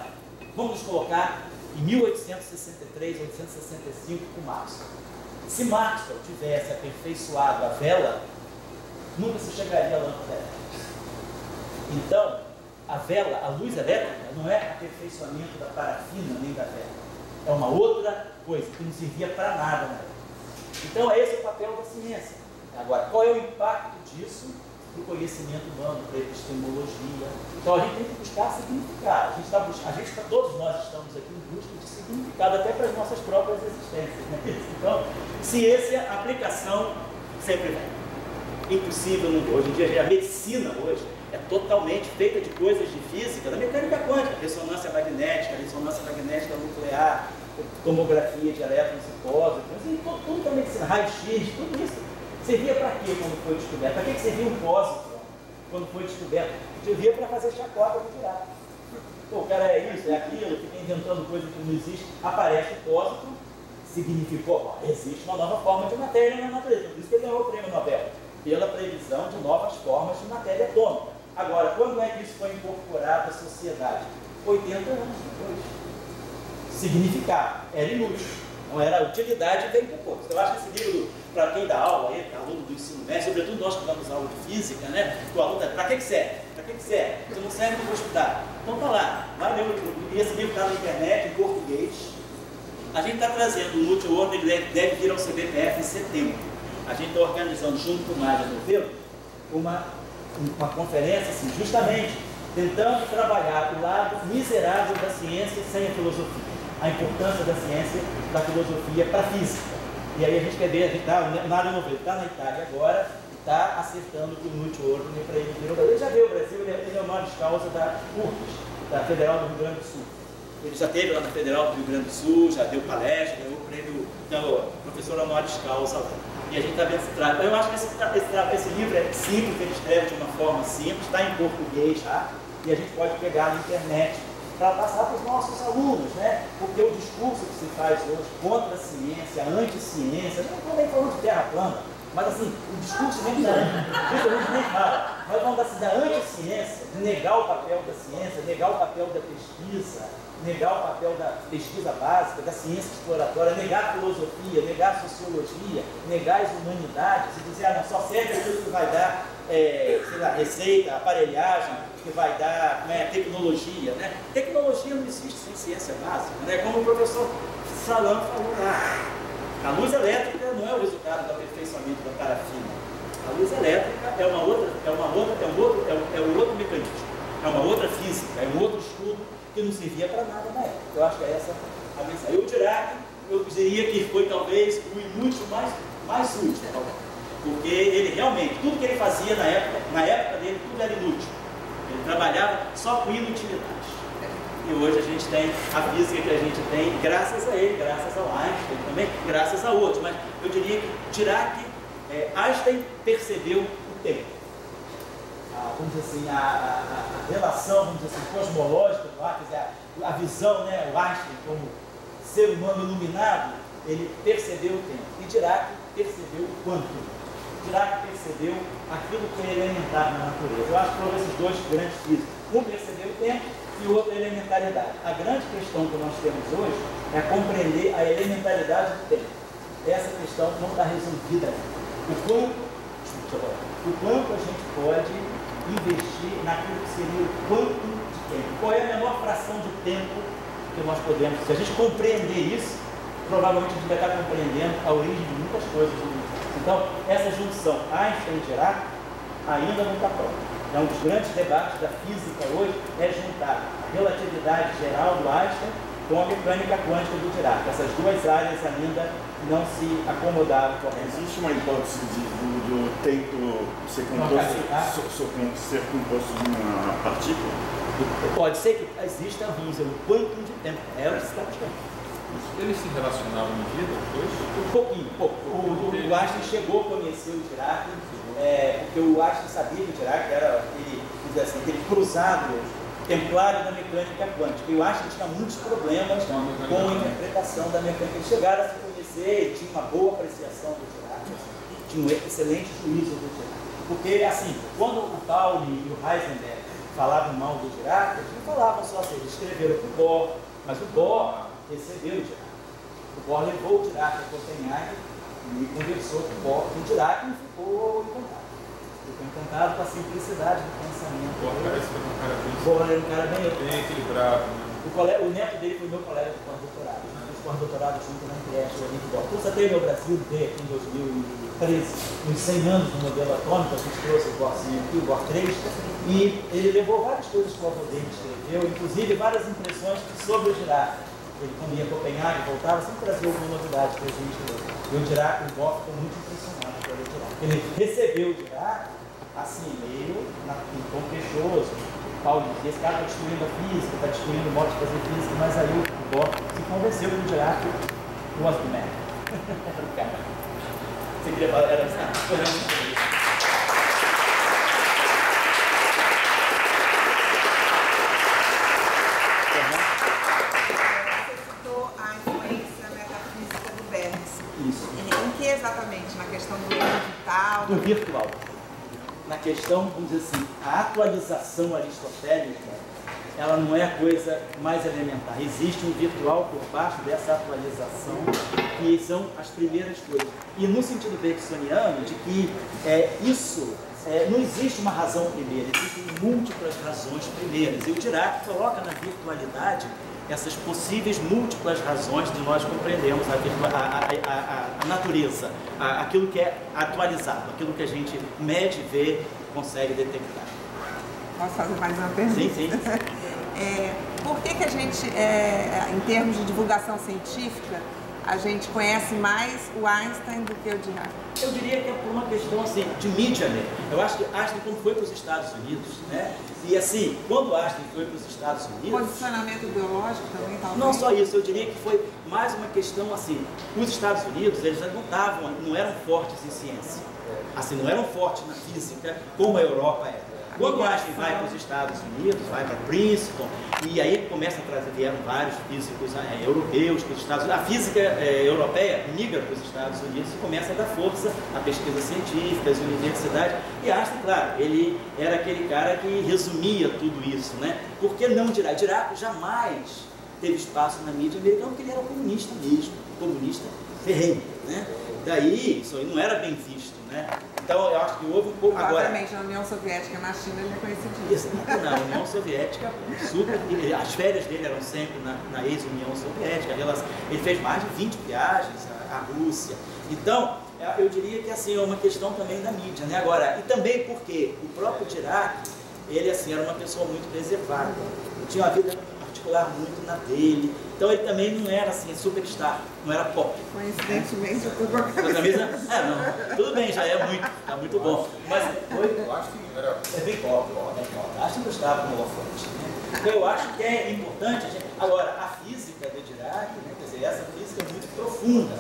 vamos nos colocar em 1863, 1865 com Maxwell. Se Maxwell tivesse aperfeiçoado a vela, nunca se chegaria à lâmpada elétrica. Então, a vela, a luz elétrica, não é aperfeiçoamento da parafina nem da vela. É uma outra coisa que não servia para nada na época. Então, esse é o papel da ciência. Agora, qual é o impacto disso para o conhecimento humano, para a epistemologia? Então, a gente tem que buscar significado. Todos nós estamos aqui em busca de significado, até para as nossas próprias existências. Né? Então, ciência, aplicação, sempre vem. Impossível, hoje em dia, a medicina hoje é totalmente feita de coisas de física, da mecânica quântica, ressonância magnética nuclear, tomografia de elétrons e pósitrons, tudo da medicina, raio-x, tudo isso. Servia para quê quando foi descoberto? Para que servia um pósitron quando foi descoberto? Servia para fazer chacota do Dirac. Pô, o cara é isso, é aquilo, fica inventando coisa que não existe, aparece o pósitron, significou, existe uma nova forma de matéria na natureza. Por isso que ele ganhou o prêmio Nobel, pela previsão de novas formas de matéria atômica. Agora, quando é que isso foi incorporado à sociedade? 80 anos depois. Significado, era inútil. Não era utilidade, veio depois. Eu acho que esse livro, para quem dá aula, que é aluno do ensino médio, sobretudo nós que damos aula de física, né? O aluno está, para que serve? Para que serve? Se não serve, não vou estudar. Então tá lá, vai ler o livro. Esse livro está na internet, em português. A gente está trazendo o Multi-World, ele deve vir ao CBPF em setembro. A gente está organizando, junto com o Mário Novelo, uma conferência, assim, justamente tentando trabalhar o lado miserável da ciência sem a filosofia. A importância da ciência, da filosofia para a física. E aí a gente quer ver, o Mário Novelo está na Itália agora, está acertando o Multi-World para ele vir ao Brasil. Ele já veio ao Brasil, ele é o nome de causa da URGS, da Federal do Rio Grande do Sul. ele já esteve lá na Federal do Rio Grande do Sul, já deu palestra, ganhou o prêmio da professora honoris causa lá. E a gente está vendo esse trabalho. Eu acho que esse livro é simples, ele escreve de uma forma simples, está em português já, e a gente pode pegar na internet para passar para os nossos alunos, né? Porque o discurso que se faz hoje contra a ciência, a anti-ciência, não estou nem falando de terra plana, mas assim, o discurso vem da gente nem fala, mas vamos da anti-ciência, de negar o papel da ciência, negar o papel da pesquisa, negar o papel da pesquisa básica, da ciência exploratória, negar a filosofia, negar a sociologia, negar as humanidades e dizer, ah, não, só serve aquilo que vai dar, sei lá, receita, aparelhagem, que vai dar tecnologia, né? Tecnologia não existe sem ciência básica, né? Como o professor Salão falou lá. A luz elétrica não é o resultado do aperfeiçoamento da parafina. A luz elétrica é um outro mecanismo, é uma outra física, é um outro estudo que não servia para nada na época. Eu acho que é essa a mensagem. O Dirac, eu diria que foi talvez o inútil mais útil, porque ele realmente, tudo que ele fazia na época dele, tudo era inútil. Ele trabalhava só com inutilidades. E hoje a gente tem a física que a gente tem, graças a ele, graças ao Einstein também, graças a outros. Mas eu diria que Dirac, Einstein percebeu o tempo. Vamos dizer assim, a relação, vamos dizer assim, cosmológica do ar, quer dizer, a visão, né, o Einstein como ser humano iluminado, ele percebeu o tempo. E Dirac percebeu o quantum. Dirac percebeu aquilo que é elementar na natureza. Eu acho que foram esses dois grandes físicos. Um percebeu o tempo e o outro a elementaridade. A grande questão que nós temos hoje é compreender a elementaridade do tempo. Essa questão não está resolvida ainda. O quanto a gente pode investir naquilo que seria o quantum de tempo. Qual é a menor fração de tempo que nós podemos? Se a gente compreender isso, provavelmente a gente vai estar compreendendo a origem de muitas coisas do mundo. Então, essa junção Einstein e Dirac ainda não está pronta. É um dos grandes debates da física hoje, é juntar a relatividade geral do Einstein com a mecânica quântica do Dirac. Essas duas áreas ainda não se acomodaram corretamente. Existe uma hipótese do tempo ser composto de uma partícula? Pode ser que exista, vamos dizer, um quantum de tempo. É o que se está buscando. Eles se relacionavam em vida depois? Um pouquinho, pouco. O Einstein chegou a conhecer o Dirac, porque o Einstein sabia que o Dirac era aquele cruzado templário da mecânica quântica. E o Einstein tinha muitos problemas com a interpretação da mecânica. Eles chegaram a se conhecer, tinha uma boa apreciação do Dirac, tinha um excelente juízo do Dirac. Porque, assim, quando o Pauli e o Heisenberg falavam mal do Dirac, eles não falavam só assim, eles escreveram para o Bohr, mas o Bohr recebeu o Dirac. O Bohr levou o Dirac a Copenhague e conversou com o Bohr. O Dirac não ficou encantado. Ficou encantado com a simplicidade do pensamento. O Bohr parece que era um cara bem equilibrado. O neto dele foi meu colega de pós-doutorado. Fiz pós-doutorado junto na IPS, o Olímpio Bohr. Trouxe até no Brasil veio aqui em 2013, nos 100 anos do modelo atômico, a gente trouxe o Bohrzinho aqui, o Bohr 3, e ele levou várias coisas que o avô dele escreveu, inclusive várias impressões sobre o Dirac. Ele, quando ia a Copenhague, voltava, sempre trazia alguma novidade para a gente. E o Dirac, o Bohr, ficou muito impressionado pelo Dirac. Ele recebeu o Dirac, assim, meio em tom queixoso. Paulo dizia, esse cara está destruindo a física, está destruindo o modo de fazer física, mas aí o Bohr se convenceu que o Dirac was the man. Você queria falar? Era assim. Exatamente, na questão do digital. Do virtual. Na questão, vamos dizer assim, a atualização aristotélica, ela não é a coisa mais elementar. Existe um virtual por baixo dessa atualização, que são as primeiras coisas. E no sentido bergsoniano, de que não existe uma razão primeira, existem múltiplas razões primeiras. E o Dirac coloca na virtualidade essas possíveis múltiplas razões de nós compreendermos a natureza, aquilo que é atualizado, aquilo que a gente mede, vê, consegue detectar. Posso fazer mais uma pergunta? Sim. Por que a gente, em termos de divulgação científica, a gente conhece mais o Einstein do que o Dirac? Eu diria que é por uma questão assim, de mídia mesmo. Eu acho que Einstein, quando foi para os Estados Unidos, né? E assim, quando Einstein foi para os Estados Unidos... Condicionamento biológico também, talvez? Não só isso, eu diria que foi mais uma questão assim, os Estados Unidos, eles não eram fortes em ciência. Assim, não eram fortes na física como a Europa é. Quando Einstein vai para os Estados Unidos, vai para Princeton, e aí começa a trazer, vieram vários físicos europeus para os Estados Unidos, a física europeia migra para os Estados Unidos e começa a dar força à pesquisa científica, às universidades, e Einstein, claro, ele era aquele cara que resumia tudo isso, né? Por que não Dirac? Dirac jamais teve espaço na mídia americana, porque ele era comunista mesmo, comunista ferrenho, né? Daí, isso aí não era bem visto, né? Então, eu acho que houve um pouco... Provavelmente na União Soviética, na China, ele é conhecidíssimo. Na União Soviética, super... As férias dele eram sempre na ex-União Soviética. Ele fez mais de 20 viagens à Rússia. Então, eu diria que assim, é uma questão também da mídia, né? Agora, e também porque o próprio Dirac, ele assim, era uma pessoa muito reservada. Ele tinha uma vida particular muito na dele. Então ele também não era assim, superstar, não era pop. Coincidentemente, eu estou com a camisa. Não, tudo bem, já é muito, tá muito bom. Mas Eu acho que era... é bem pop, acho que gostava como holofote, né? Então eu acho que é importante, agora, a física do Dirac, né? Quer dizer, essa física é muito profunda.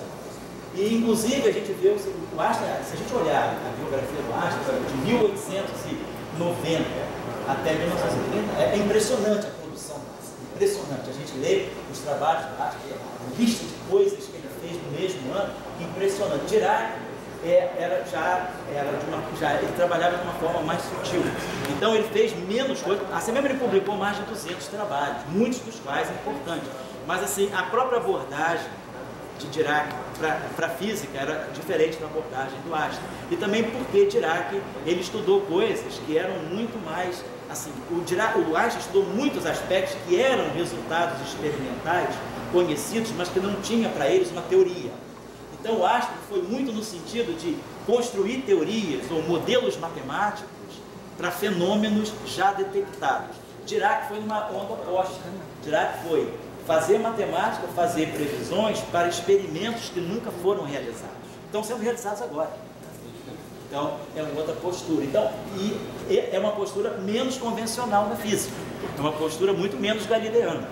E inclusive a gente vê o Einstein, se a gente olhar a biografia do Einstein, de 1890 até 1930, é impressionante a produção dessa. Impressionante, a gente lê os trabalhos do Einstein, a lista de coisas que ele fez no mesmo ano, impressionante. Dirac ele trabalhava de uma forma mais sutil. Então ele fez menos coisas, assim mesmo ele publicou mais de 200 trabalhos, muitos dos quais importantes. Mas assim, a própria abordagem de Dirac para a física era diferente da abordagem do Einstein. E também porque Dirac, ele estudou coisas que eram muito mais, assim, o Einstein estudou muitos aspectos que eram resultados experimentais conhecidos, mas que não tinha para eles uma teoria. Então o Einstein foi muito no sentido de construir teorias ou modelos matemáticos para fenômenos já detectados. Dirac foi numa onda oposta. Dirac foi fazer matemática, fazer previsões para experimentos que nunca foram realizados. Estão sendo realizados agora. Então, é uma outra postura. Então, e é uma postura menos convencional na física. É uma postura muito menos galileana.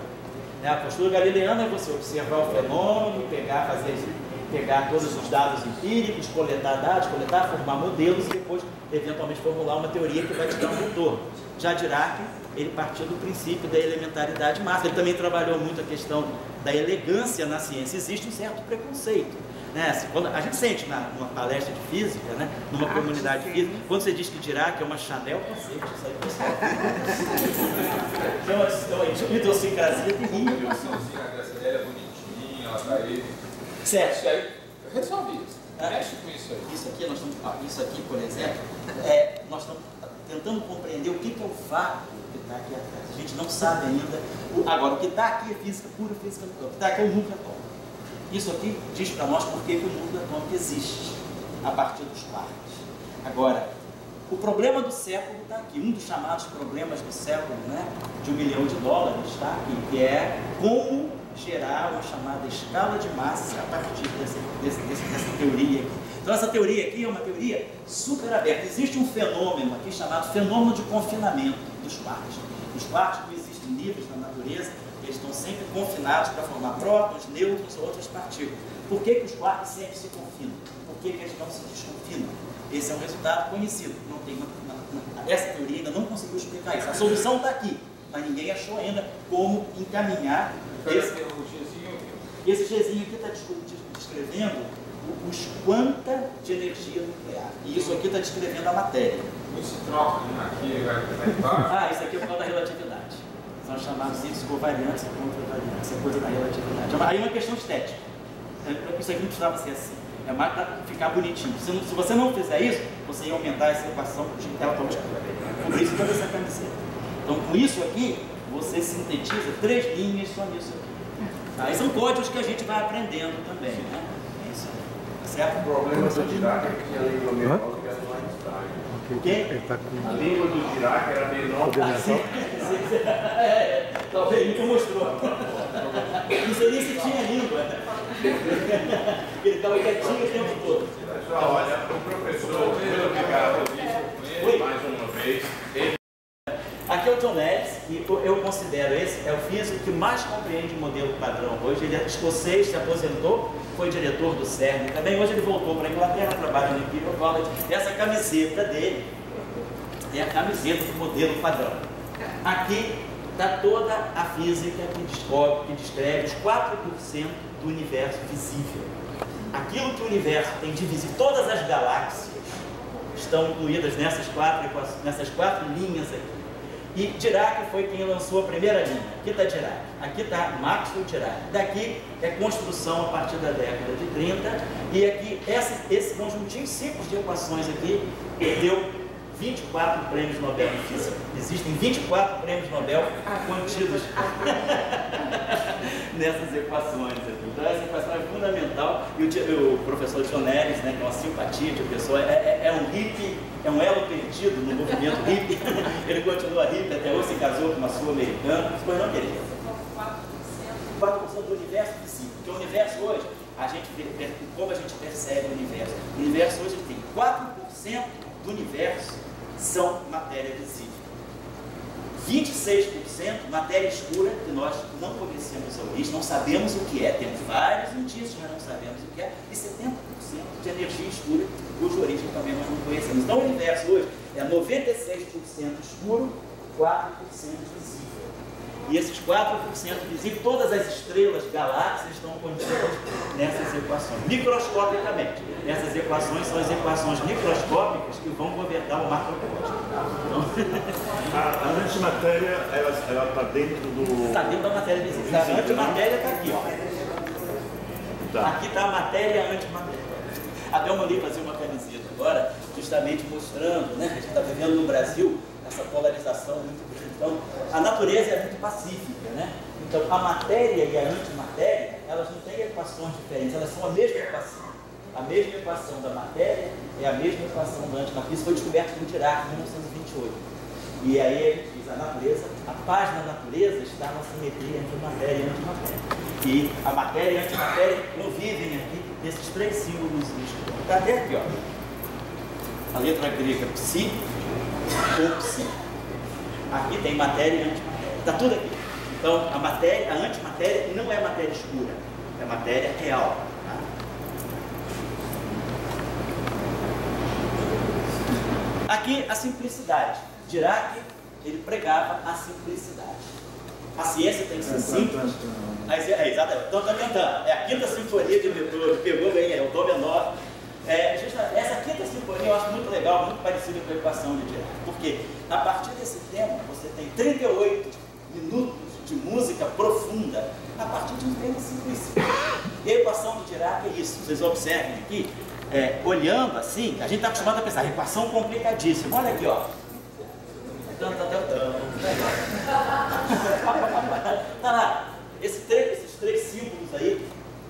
A postura galileana é você observar o fenômeno, pegar todos os dados empíricos, coletar dados, formar modelos e depois, eventualmente, formular uma teoria que vai te dar um retorno. Já Dirac, ele partiu do princípio da elementaridade máxima. Ele também trabalhou muito a questão da elegância na ciência. Existe um certo preconceito, né? Quando a gente sente numa palestra de física, né? Numa comunidade física, quando você diz que Dirac é uma Chanel, cacete, isso aí pessoal. Tem uma idiosincrasia terrível. A versãozinha dessa dela é bonitinha, ela tá aí. Certo. Isso aí, resolve isso. Mexe com isso aí. Isso aqui, por exemplo, nós estamos tentando compreender o que é o fato que está aqui atrás. A gente não sabe ainda. Agora, o que está aqui é física pura, física nuclear. O que está aqui é o núcleo atômico. Isso aqui diz para nós por que o núcleo atômico existe a partir dos quarks. Agora, o problema do século está aqui. Um dos chamados problemas do século, né, de $1 bilhão está aqui, que é como gerar uma chamada escala de massa a partir dessa teoria aqui. Então essa teoria aqui é uma teoria super aberta. Existe um fenômeno aqui chamado fenômeno de confinamento dos quarks. Os quarks não existem livres na natureza, eles estão sempre confinados para formar prótons, nêutrons ou outras partículas. Por que os quarks sempre se confinam? Por que eles não se desconfinam? Esse é um resultado conhecido. Essa teoria ainda não conseguiu explicar isso. A solução está aqui, mas ninguém achou ainda como encaminhar esse Gzinho aqui está descrevendo os quanta de energia nuclear. E isso aqui está descrevendo a matéria. Isso troca aqui, vai embaixo. Isso aqui é por causa da relatividade. São chamados índices covariantes e contravariantes. É coisa da relatividade. Aí é uma questão estética. Isso aqui não precisava ser assim. É mais para ficar bonitinho. Se você não fizer isso, você ia aumentar essa equação de ela pode cobrir isso toda essa camiseta. Então, com isso aqui, você sintetiza 3 linhas só nisso aqui. Aí são códigos que a gente vai aprendendo também, né? É isso aí. Certo? O problema do Dirac é que tinha a língua menor do que a do Einstein. O quê? A língua do Dirac era menor do que a do Einstein. Talvez nunca mostrou. Não sei nem se tinha língua. Ele ficava quietinho o tempo todo. Pessoal, olha, o professor, muito obrigado mais uma vez. Aqui é o John Ellis, e eu considero esse é o físico que mais compreende o modelo padrão hoje. Ele é escocês, se aposentou, foi diretor do CERN também. Hoje ele voltou para a Inglaterra, trabalha no Imperial College. Essa camiseta dele é a camiseta do modelo padrão. Aqui está toda a física que descobre, que descreve os 4% do universo visível. Aquilo que o universo tem dividido, todas as galáxias estão incluídas nessas quatro linhas aqui. E Dirac foi quem lançou a primeira linha. Aqui está Dirac, aqui está Maxwell Dirac. Daqui é construção a partir da década de 30. E aqui, esse conjuntinho simples de equações aqui deu 24 prêmios Nobel em Física. Existem 24 prêmios Nobel contidos nessas equações aqui. Então essa equação é fundamental. E o professor John Ellis, né, que é uma simpatia de pessoa, é um hippie, é um elo perdido no movimento hippie. Ele continua hippie, até hoje se casou com uma sul-americana. Pois não, querido? 4% do universo visível. Porque o universo hoje, como a gente percebe o universo? O universo hoje tem 4% do universo são matéria visível. 26% matéria escura, que nós não conhecemos a origem, não sabemos o que é, temos vários indícios, mas não sabemos o que é, e 70% de energia escura, cuja origem também nós não conhecemos. Então o universo hoje é 96% escuro, 4% visível. E esses 4% visível, todas as estrelas, galáxias estão contidas nessas equações, microscopicamente. Essas equações são as equações microscópicas que vão governar o macrocosmos. Então, a antimatéria, ela está dentro do... Está dentro da matéria visível. A antimatéria está aqui, ó. Tá. Aqui está a matéria e a antimatéria. Até eu mandei fazer uma camiseta agora, justamente mostrando, né? A gente está vivendo no Brasil essa polarização muito grande. Então, a natureza é muito pacífica, né? Então, a matéria e a antimatéria, elas não têm equações diferentes, elas são a mesma equação. A mesma equação da matéria é a mesma equação da antimatéria. Isso foi descoberto por Dirac em 1928. E aí ele diz, a natureza, a paz na natureza está na simetria entre matéria e antimatéria. E a matéria e a antimatéria convivem aqui nesses três símbolos. Está até aqui, ó. A letra grega psi ou psi. Aqui tem matéria e antimatéria. Está tudo aqui. Então, a matéria, a antimatéria não é matéria escura, é matéria real. Tá? Aqui, a simplicidade. Dirac, ele pregava a simplicidade. A ciência tem que ser simples. Exatamente. Então, está tentando. É a quinta sinfonia de Beethoven. Pegou bem, é o dó menor. Essa quinta sinfonia eu acho muito legal, muito parecida com a equação de Dirac. Porque a partir desse tema você tem 38 minutos de música profunda a partir de um tema simplíssimo. E a equação de Dirac é isso. Vocês observem aqui, olhando assim, a gente está acostumado a pensar, equação complicadíssima. Olha aqui, ó. Tá lá. Esses três símbolos aí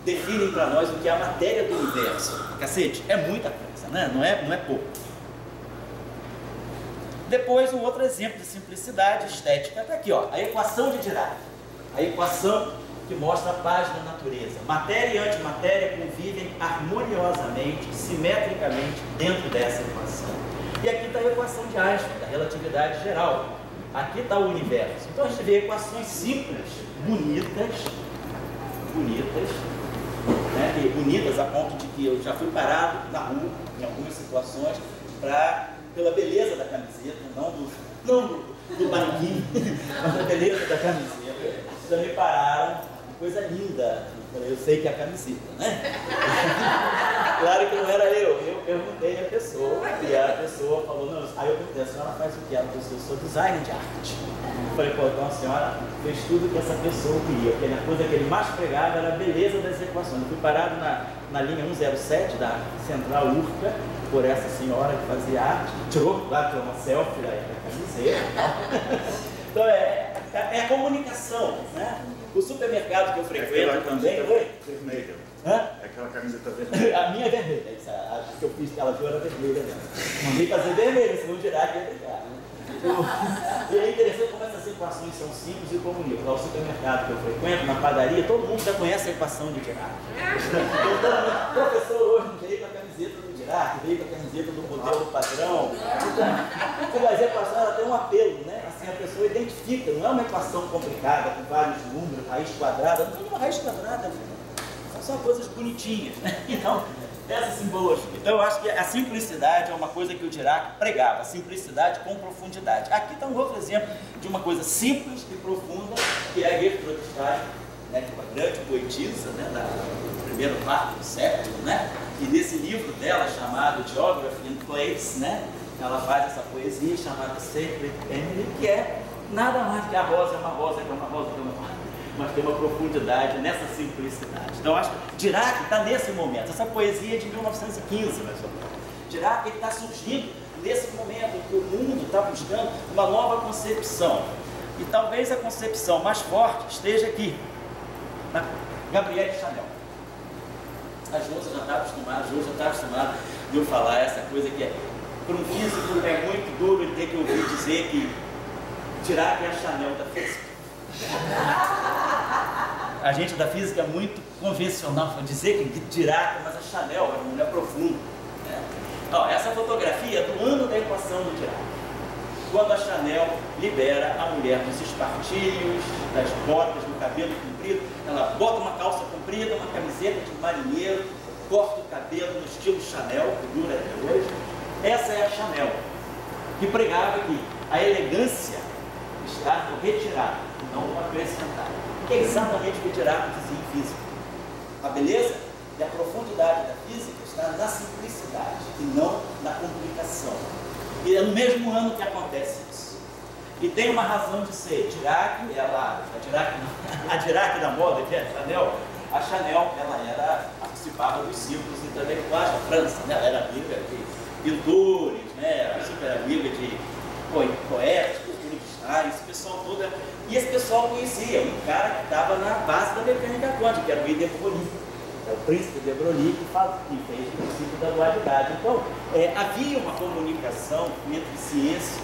definem para nós o que é a matéria do universo. Cacete, é muita coisa, né? Não é pouco. Depois, um outro exemplo de simplicidade estética está aqui, ó, a equação de Dirac. A equação que mostra a paz da natureza. Matéria e antimatéria convivem harmoniosamente, simetricamente dentro dessa equação. E aqui está a equação de Einstein, da relatividade geral. Aqui está o universo. Então a gente vê equações simples, bonitas, né? E bonitas a ponto de que eu já fui parado na rua, em algumas situações, pela beleza da camiseta, não do manequim, mas da beleza da camiseta. Já me pararam, coisa linda. Eu sei que é a camiseta, né? Claro que não era eu perguntei à pessoa, e a pessoa falou, não, aí eu perguntei, a senhora faz o que? Ela disse, eu sou designer de arte. Eu falei, pô, então a senhora fez tudo que essa pessoa queria, porque a coisa que ele mais pregava era a beleza das equações. Eu fui parado na linha 107 da Central Urca, por essa senhora que fazia arte, tirou uma selfie da camiseta. Então é a comunicação, né? O supermercado que eu frequento também. Vermelha. Hã? É aquela camiseta vermelha. A minha é vermelha, a que eu fiz, que ela viu era vermelha mesmo. Mandei fazer vermelha, se não Dirac ia brigar, né? E é interessante como essas equações são simples e comunicam. No supermercado que eu frequento, na padaria, todo mundo já conhece a equação de Dirac. O professor hoje não veio com a camiseta do Dirac, veio com a camiseta do modelo padrão. Então, as equações ela tem um apelo, né? Assim, a pessoa identifica, não é uma equação complicada, com vários números, raiz quadrada, não tem uma raiz quadrada, são só coisas bonitinhas, né? Então, essa simbologia. Então, eu acho que a simplicidade é uma coisa que o Dirac pregava, a simplicidade com profundidade. Aqui está um outro exemplo de uma coisa simples e profunda, que é a Gertrude Stein, né, que é uma grande poetisa, né, da primeira parte do século, né, e nesse livro dela, chamado Geography and Place, né, ela faz essa poesia chamada Sacred Emily, que é nada mais que a rosa é uma rosa, que é uma rosa, que é uma rosa, mas tem uma profundidade nessa simplicidade. Então, acho que Dirac está nesse momento. Essa poesia é de 1915, mais ou menos. Dirac está surgindo nesse momento em que o mundo está buscando uma nova concepção. E talvez a concepção mais forte esteja aqui, na Gabrielle Chanel. A Josa já está acostumada, de eu falar essa coisa que é, para um físico é muito duro ele ter que ouvir dizer que Dirac é a Chanel da física. A gente da física é muito convencional para dizer que Dirac, mas a Chanel é uma mulher profunda, né? Ó, essa fotografia é do ano da equação do Dirac, quando a Chanel libera a mulher dos espartilhos, das botas, do cabelo comprido. Ela bota uma calça comprida, uma camiseta de marinheiro, corta o cabelo no estilo Chanel, que dura até hoje. Essa é a Chanel, que pregava que a elegância está no retirado, não no acrescentar. Que é exatamente o que Dirac dizia em física. A beleza e a profundidade da física está na simplicidade e não na complicação. E é no mesmo ano que acontece isso. E tem uma razão de ser. Dirac, a Dirac da moda, que é a Chanel, ela participava dos círculos intelectuais da França, né? Ela era amiga de pintores, né? Era super amiga de poetas, esse pessoal todo. E esse pessoal conhecia um cara que estava na base da mecânica quântica, que era o I. de Broglie, o príncipe de Broglie, que fez o princípio da dualidade. Então, havia uma comunicação entre ciência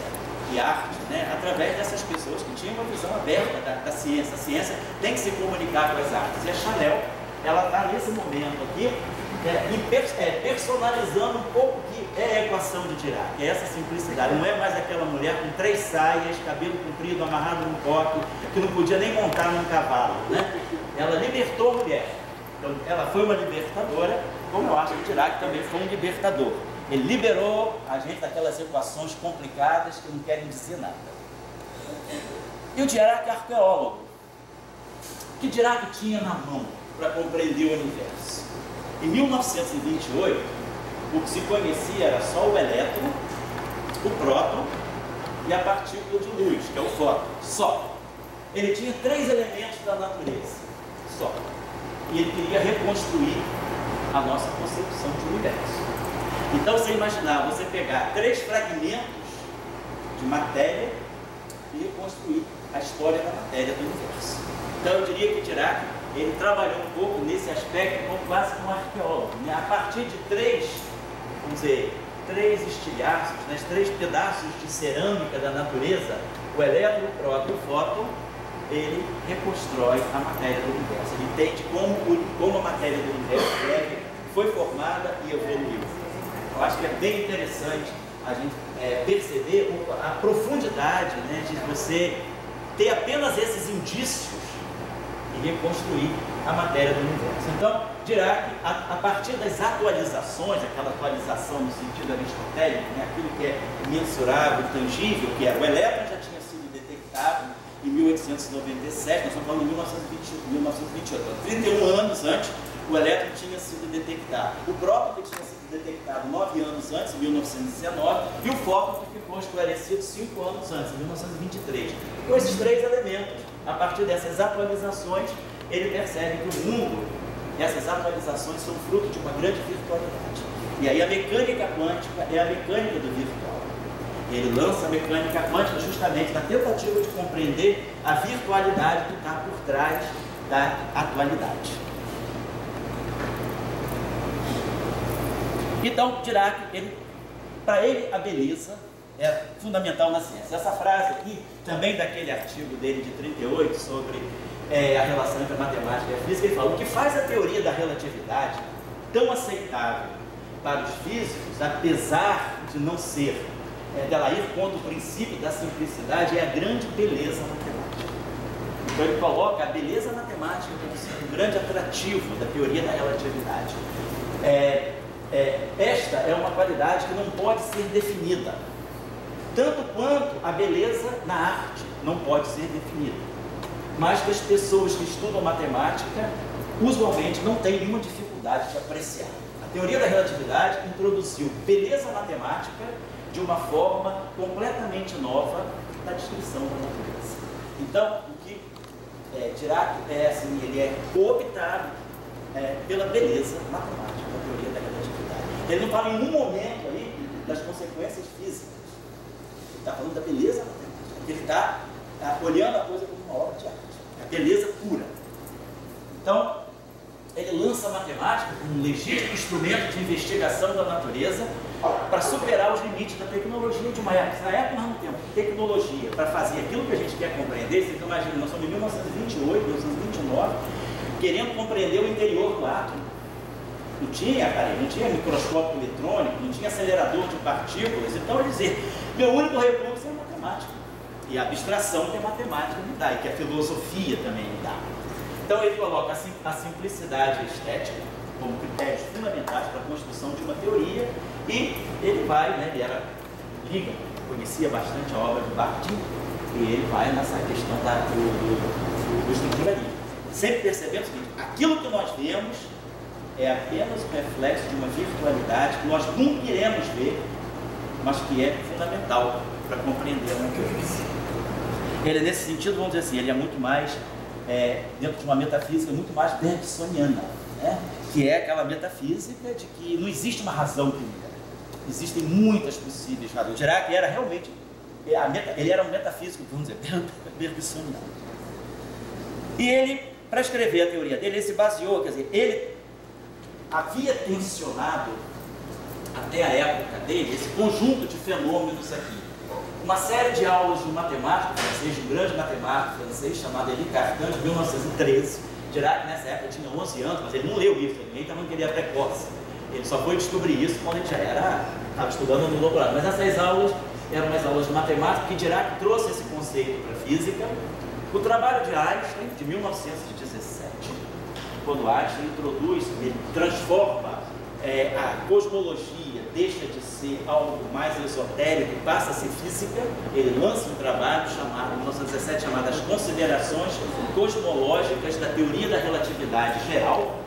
e arte, né, através dessas pessoas que tinham uma visão aberta da ciência. A ciência tem que se comunicar com as artes. E a Chanel, ela está nesse momento aqui, personalizando um pouco o que é a equação de Dirac, é essa simplicidade. Não é mais aquela mulher com 3 saias, cabelo comprido, amarrado num coque, que não podia nem montar num cavalo, né? Ela libertou a mulher. Então, ela foi uma libertadora, como eu acho que Dirac também foi um libertador. Ele liberou a gente daquelas equações complicadas que não querem dizer nada. E o Dirac é arqueólogo. O que Dirac tinha na mão para compreender o universo? Em 1928, o que se conhecia era só o elétron, o próton e a partícula de luz, que é o fóton, só. Ele tinha 3 elementos da natureza, só. E ele queria reconstruir a nossa concepção de universo. Então, você imaginar, você pegar 3 fragmentos de matéria e reconstruir a história da matéria do universo. Então, eu diria que Dirac, ele trabalhou um pouco nesse aspecto como quase como arqueólogo, né? A partir de 3 estilhaços, né? 3 pedaços de cerâmica da natureza, o elétron, o próton e o fóton, ele reconstrói a matéria do universo. Ele entende como a matéria do universo foi formada e evoluiu. Eu acho que é bem interessante a gente perceber a profundidade, né, de você ter apenas esses indícios e reconstruir a matéria do universo. Então, Dirac, a partir das atualizações, aquela atualização no sentido aristotélico, né, aquilo que é mensurável, tangível, que era o elétron, já tinha sido detectado em 1897, nós estamos falando de 1928, 31 anos antes, o elétron tinha sido detectado. O próton que tinha sido detectado 9 anos antes, em 1919, e o fóton que ficou esclarecido 5 anos antes, em 1923. Com esses 3 elementos, a partir dessas atualizações, ele percebe que o mundo, essas atualizações são fruto de uma grande virtualidade. E aí a mecânica quântica é a mecânica do virtual. Ele lança a mecânica quântica justamente na tentativa de compreender a virtualidade que está por trás da atualidade. Então, Dirac, para ele a beleza é fundamental na ciência. Essa frase aqui, também daquele artigo dele de 38, sobre a relação entre a matemática e a física, ele fala: o que faz a teoria da relatividade tão aceitável para os físicos, apesar de não ser, dela ir contra o princípio da simplicidade, é a grande beleza matemática. Então ele coloca a beleza matemática como um grande atrativo da teoria da relatividade. Esta é uma qualidade que não pode ser definida, tanto quanto a beleza na arte não pode ser definida, mas que as pessoas que estudam matemática usualmente não têm nenhuma dificuldade de apreciar. A teoria da relatividade introduziu beleza matemática de uma forma completamente nova na descrição da natureza. Então, o que Dirac assim, ele é cooptado pela beleza matemática da teoria da relatividade. Ele não fala em nenhum momento aí das consequências físicas. Ele está falando da beleza matemática. Ele está olhando a coisa como uma obra de arte. A beleza pura. Então, ele lança a matemática como um legítimo instrumento de investigação da natureza para superar os limites da tecnologia de uma época. Na época nós não temos tecnologia para fazer aquilo que a gente quer compreender. Vocês imaginam, nós somos em 1928, 1929, querendo compreender o interior do átomo. Não tinha microscópio eletrônico, não tinha acelerador de partículas. Então, ele dizia, meu único recurso é a matemática. E a abstração que a matemática me dá, e que a filosofia também me dá. Então, ele coloca a simplicidade estética como critérios fundamentais para a construção de uma teoria, e ele vai, ele conhecia bastante a obra de Bakhtin, e ele vai nessa questão do estruturalismo. Sempre percebendo o seguinte: aquilo que nós vemos é apenas um reflexo de uma virtualidade que nós nunca iremos ver, mas que é fundamental para compreender a natureza. Ele, nesse sentido, vamos dizer assim, ele é muito mais, dentro de uma metafísica muito mais bergsoniana, né? Que é aquela metafísica de que não existe uma razão primeira, existem muitas possíveis razões. Dirac era realmente, ele era um metafísico, vamos dizer, bergsoniano. E ele, para escrever a teoria dele, ele se baseou, quer dizer, ele havia tensionado, até a época dele, esse conjunto de fenômenos aqui. Uma série de aulas de matemática francês, de um grande matemático francês chamado Élie Cartan, de 1913. Dirac, nessa época, tinha 11 anos, mas ele não leu isso, ele também queria precoce. Ele só foi descobrir isso quando ele já estava estudando no doutorado. Mas essas aulas eram umas aulas de matemática que Dirac trouxe esse conceito para a física. O trabalho de Einstein, de 1917, quando Einstein introduz, ele transforma a cosmologia, deixa de ser algo mais esotérico e passa a ser física. Ele lança um trabalho chamado, em 1917, chamado As Considerações Cosmológicas da Teoria da Relatividade Geral.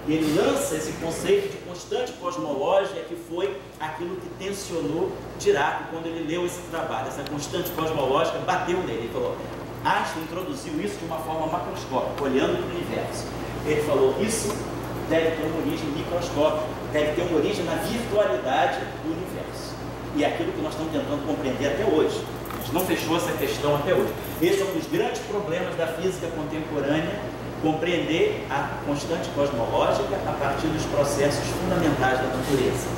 E ele lança esse conceito de constante cosmológica, que foi aquilo que tensionou Dirac quando ele leu esse trabalho. Essa constante cosmológica bateu nele. Ele falou, Einstein introduziu isso de uma forma macroscópica, olhando para o universo. Ele falou, isso deve ter uma origem microscópica, deve ter uma origem na virtualidade do universo. E é aquilo que nós estamos tentando compreender até hoje. A gente não fechou essa questão até hoje. Esse é um dos grandes problemas da física contemporânea, compreender a constante cosmológica a partir dos processos fundamentais da natureza.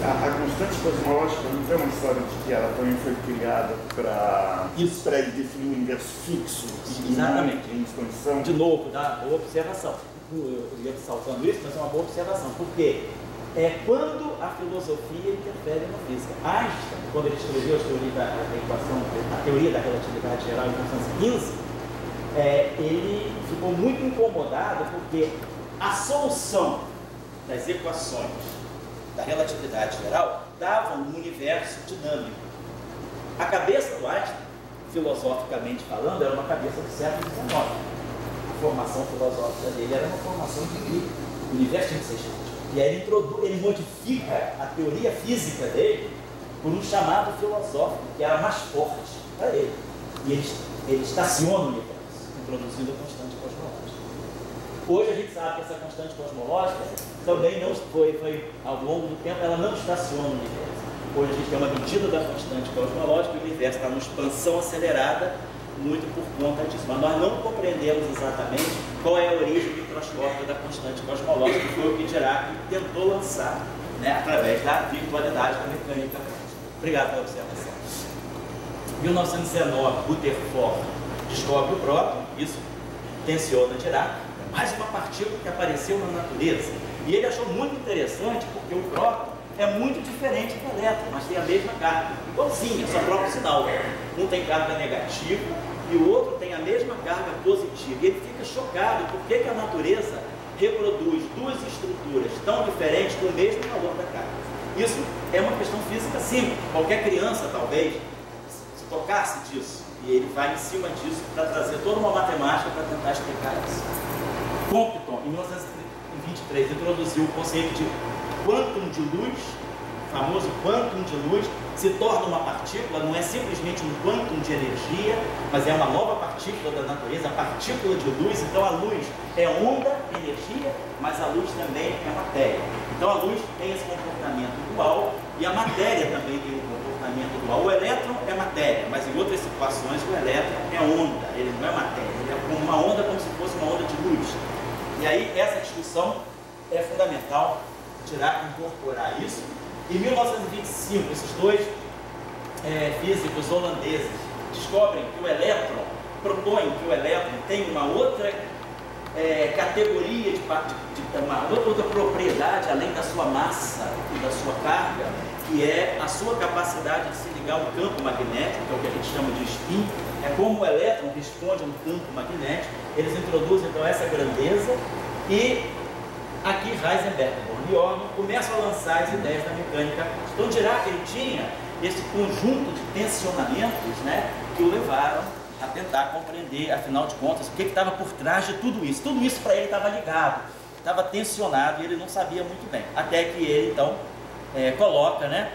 A constante cosmológica não tem uma história de que ela também foi criada para definir um universo fixo, exatamente, em expansão? De novo, boa observação. Eu ia saltando isso, mas é uma boa observação, porque é quando a filosofia interfere na física. Einstein, quando ele escreveu a teoria da relatividade geral em 1915, ele ficou muito incomodado porque a solução das equações da relatividade geral dava um universo dinâmico. A cabeça do Einstein, filosoficamente falando, era uma cabeça do século XIX. A formação filosófica dele era uma formação de que o universo tinha que ser estático. E aí ele modifica a teoria física dele por um chamado filosófico que era mais forte para ele. E ele estaciona o universo, introduzindo a constante cosmológica. Hoje a gente sabe que essa constante cosmológica também não foi ao longo do tempo, ela não estaciona o universo. Hoje a gente tem uma medida da constante cosmológica e o universo está numa expansão acelerada, muito por conta disso. Mas nós não compreendemos exatamente qual é a origem microscópica da constante cosmológica, que foi o que Dirac tentou lançar, através da virtualidade da mecânica quântica. Obrigado pela observação. 1919, Rutherford descobre o próton, isso tensiona Dirac, mais uma partícula que apareceu na natureza. E ele achou muito interessante porque o próton é muito diferente do elétron, mas tem a mesma carga, igualzinha, só troca o sinal. Um tem carga negativa e o outro tem a mesma carga positiva. E ele fica chocado porque que a natureza reproduz duas estruturas tão diferentes com o mesmo valor da carga. Isso é uma questão física simples. Qualquer criança, talvez, se tocasse disso. E ele vai em cima disso para trazer toda uma matemática para tentar explicar isso. Compton, em 1923, introduziu o conceito de quantum de luz, o famoso quantum de luz, se torna uma partícula, não é simplesmente um quantum de energia, mas é uma nova partícula da natureza, a partícula de luz. Então a luz é onda, energia, mas a luz também é matéria. Então a luz tem esse comportamento dual e a matéria também tem um comportamento dual. O elétron é matéria, mas em outras situações o elétron é onda, ele não é matéria, ele é como uma onda, como se fosse uma onda de luz. E aí essa discussão é fundamental, Dirac incorporar isso. Em 1925, esses dois físicos holandeses descobrem que o elétron, propõem que o elétron tem uma outra categoria uma outra propriedade além da sua massa e da sua carga, que é a sua capacidade de se ligar a um campo magnético, que é o que a gente chama de spin. É como o elétron responde a um campo magnético. Eles introduzem então essa grandeza e aqui Heisenberg e Born começam a lançar as ideias da mecânica quântica. Então Dirac ele tinha esse conjunto de tensionamentos, né, que o levaram a tentar compreender, afinal de contas, o que estava por trás de tudo isso. Tudo isso para ele estava ligado, estava tensionado e ele não sabia muito bem. Até que ele então coloca, né,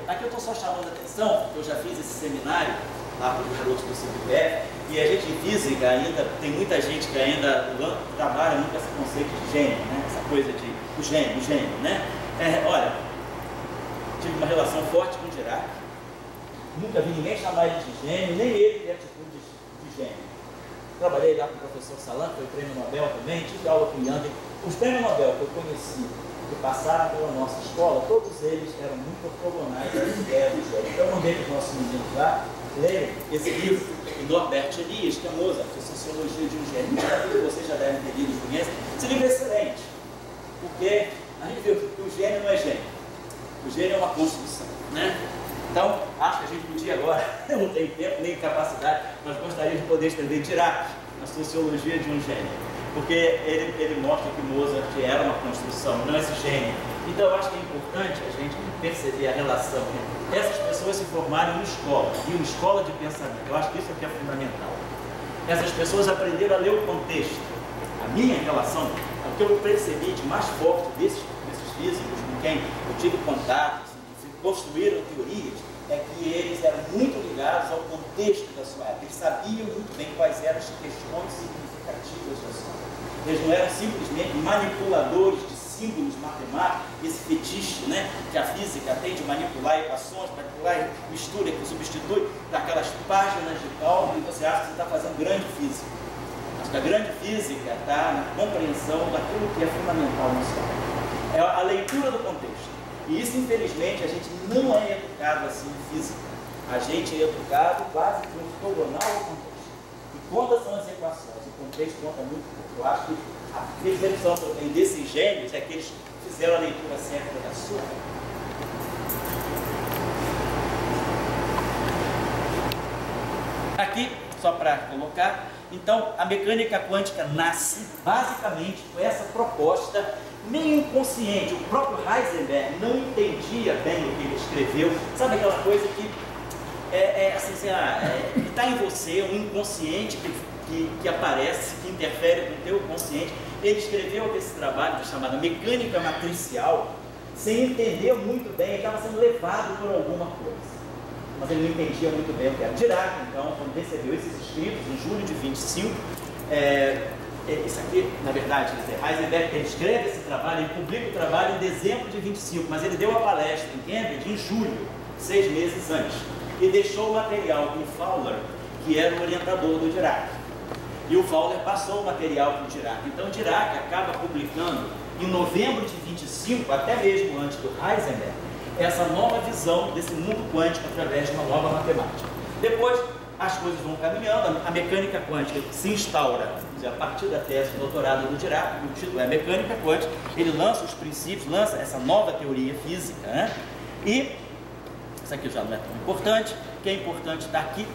aqui eu estou só chamando a atenção, porque eu já fiz esse seminário lá para os garotos do CPF, e a gente em física ainda, tem muita gente que ainda trabalha muito com esse conceito de gênio, né? Essa coisa de o gênio, né? Olha, tive uma relação forte com o Dirac, nunca vi ninguém chamar ele de gênio, nem ele ter atitude de gênio. Trabalhei lá com o professor Salan, que foi prêmio Nobel também, tive aula com o Yander. Os prêmios Nobel que eu conheci, que passaram pela nossa escola, todos eles eram muito ortogonais às ideias do gênio. Então eu mandei para os nossos meninos lá lerem esse livro de Norbert Elias, que é Mozart, a Sociologia de um Gênio. Vocês já devem ter lido e conhecem. Esse livro é excelente, porque a gente viu que o gênio não é gênio. O gênio é uma construção, né? Então, acho que a gente podia agora, eu não tenho tempo nem capacidade, mas gostaria de poder escrever Dirac, a Sociologia de um Gênio, porque ele mostra que Mozart era uma construção, não esse gênio. Então, eu acho que é importante a gente perceber a relação entre essas pessoas se formarem em escola, e uma escola de pensamento. Eu acho que isso aqui é fundamental. Essas pessoas aprenderam a ler o contexto. A minha relação, o que eu percebi de mais forte desses físicos com quem eu tive contato, construíram teorias, é que eles eram muito ligados ao contexto da sua época. Eles sabiam muito bem quais eram as questões significativas da sua época. Eles não eram simplesmente manipuladores de símbolos matemáticos, esse fetiche, né, que a física tem de manipular equações, manipular mistura, que substitui daquelas páginas de cálculo, e você acha que você está fazendo grande física. Acho que a grande física está na compreensão daquilo que é fundamental na sua época. É a leitura do contexto. E isso, infelizmente, a gente não é educado assim em física. A gente é educado quase que ortogonal ao contexto. E quantas são as equações? O contexto conta muito pouco. Eu acho que a percepção que eu tenho desses gênios é que eles fizeram a leitura certa da sua. Aqui, só para colocar, então a mecânica quântica nasce basicamente com essa proposta meio inconsciente. O próprio Heisenberg não entendia bem o que ele escreveu. Sabe aquela coisa que está em você, um inconsciente que aparece, que interfere com o teu consciente. Ele escreveu esse trabalho chamado Mecânica Matricial sem entender muito bem, ele estava sendo levado por alguma coisa. Mas ele não entendia muito bem o que era. Dirac, então, quando recebeu esses escritos, em julho de 25, isso aqui, na verdade, Heisenberg, ele escreve esse trabalho, ele publica o trabalho em dezembro de 25, mas ele deu a palestra em Cambridge em julho, 6 meses antes, e deixou o material com o Fowler, que era o orientador do Dirac. E o Fowler passou o material para o Dirac. Então, Dirac acaba publicando em novembro de 25, até mesmo antes do Heisenberg, essa nova visão desse mundo quântico através de uma nova matemática. Depois, as coisas vão caminhando, a mecânica quântica se instaura a partir da tese de doutorado do Dirac, o título é Mecânica Quântica, ele lança os princípios, lança essa nova teoria física, né? E, isso aqui já não é tão importante, o que é importante está aqui,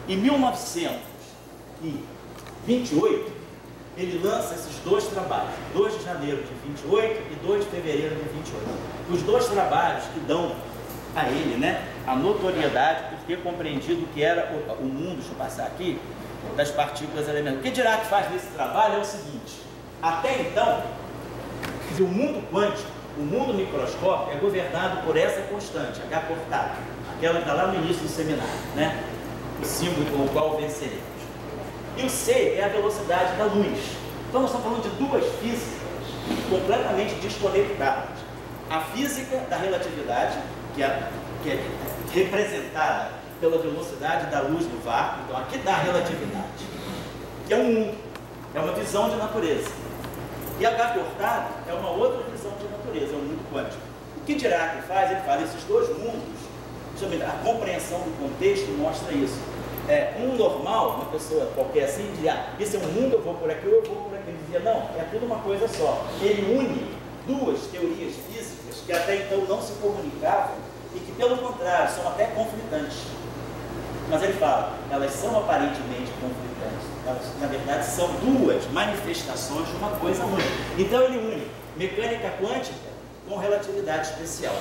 em 1928, ele lança esses dois trabalhos, 2 de janeiro de 28 e 2 de fevereiro de 28. Os dois trabalhos que dão a ele, né, a notoriedade por ter compreendido o que era o mundo, deixa eu passar aqui, das partículas elementares. O que Dirac faz nesse trabalho é o seguinte: até então, o mundo quântico, o mundo microscópico é governado por essa constante, H cortado, aquela que está lá no início do seminário, né? O símbolo com o qual venceremos. E o C é a velocidade da luz. Então nós estamos falando de duas físicas completamente desconectadas. A física da relatividade, que é representada pela velocidade da luz no vácuo, então aqui dá a relatividade, que é um mundo, é uma visão de natureza. E H cortado é uma outra visão de natureza, é um mundo quântico. O que Dirac faz? Ele fala esses dois mundos, a compreensão do contexto mostra isso. Um normal, uma pessoa qualquer assim, dizia, isso é um mundo, eu vou por aqui, eu vou por aqui. Ele dizia, não, é tudo uma coisa só. Ele une duas teorias físicas que até então não se comunicavam e que, pelo contrário, são até conflitantes. Mas ele fala, elas são aparentemente conflitantes. Elas, na verdade, são duas manifestações de uma coisa única. Então ele une mecânica quântica com relatividade especial.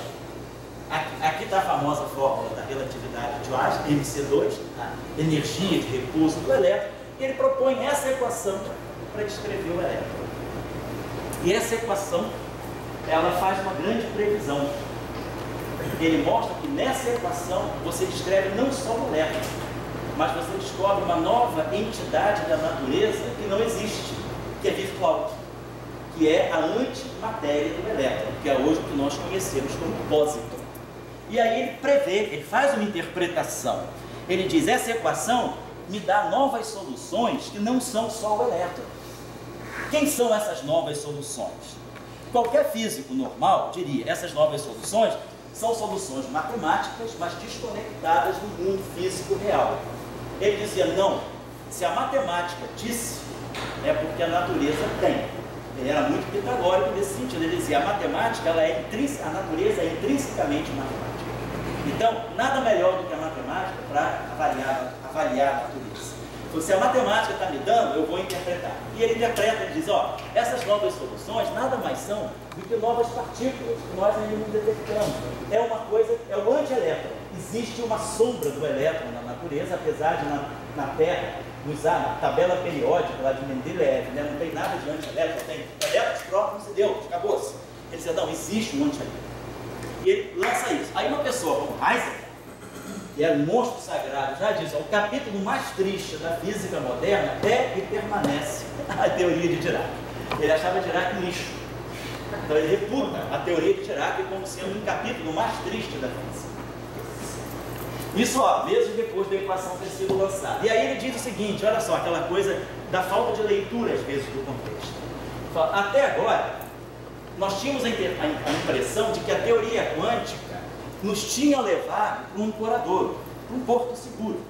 Aqui está a famosa fórmula da relatividade de Einstein, MC2, a energia de repouso do elétron, e ele propõe essa equação para descrever o elétron. E essa equação, ela faz uma grande previsão. Ele mostra que nessa equação você descreve não só o elétron, mas você descobre uma nova entidade da natureza que não existe, que é virtual, que é a antimatéria do elétron, que é hoje o que nós conhecemos como pósitron. E aí ele prevê, ele faz uma interpretação. Ele diz, essa equação me dá novas soluções que não são só o elétron. Quem são essas novas soluções? Qualquer físico normal diria, essas novas soluções são soluções matemáticas, mas desconectadas do mundo físico real. Ele dizia, não, se a matemática disse, é porque a natureza tem. Ele era muito pitagórico nesse sentido. Ele dizia, a matemática, a natureza é intrinsecamente matemática. Então, nada melhor do que a matemática para avaliar a natureza. Então, se a matemática está me dando, eu vou interpretar. E ele interpreta, ele diz, ó, essas novas soluções nada mais são do que novas partículas que nós ainda não detectamos. É uma coisa, é o antielétron. Existe uma sombra do elétron na natureza, apesar de na Terra usar na tabela periódica lá de Mendeleev, né? Não tem nada de antielétron, tem elétrons próprios e Deus, acabou-se. Ele diz, não, existe um antielétron. E ele lança isso. Aí uma pessoa como Heisenberg, que é um monstro sagrado, já diz, ó, o capítulo mais triste da física moderna é e permanece a teoria de Dirac. Ele achava Dirac lixo. Então ele reputa a teoria de Dirac como sendo um capítulo mais triste da física. Isso, ó, mesmo depois da equação ter sido lançada. E aí ele diz o seguinte, olha só, aquela coisa da falta de leitura, às vezes, do contexto. Até agora, nós tínhamos a impressão de que a teoria quântica nos tinha levado para um ancoradouro, para um porto seguro.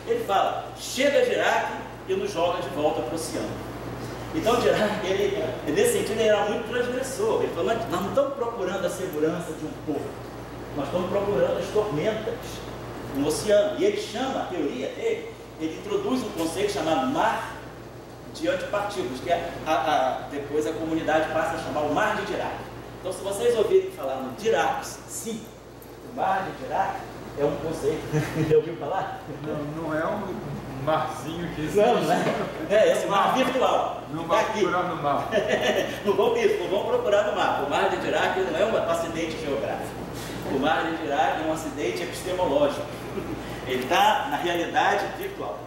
Ele fala, chega Dirac e nos joga de volta para o oceano. Então Dirac, nesse sentido, ele era muito transgressor. Ele falou, nós não estamos procurando a segurança de um porto, nós estamos procurando as tormentas no oceano. E ele chama, a teoria dele, ele introduz um conceito chamado mar de antipartículas, que depois a comunidade passa a chamar o mar de Dirac. Então, se vocês ouvirem falar no Dirac, sim, o mar de Dirac é um conceito. Já ouviu falar? Não é um marzinho que existe. Não, é esse mar virtual. Não vai procurar no mar. Não vão procurar no mar. O mar de Dirac não é um acidente geográfico. O mar de Dirac é um acidente epistemológico. Ele está na realidade virtual.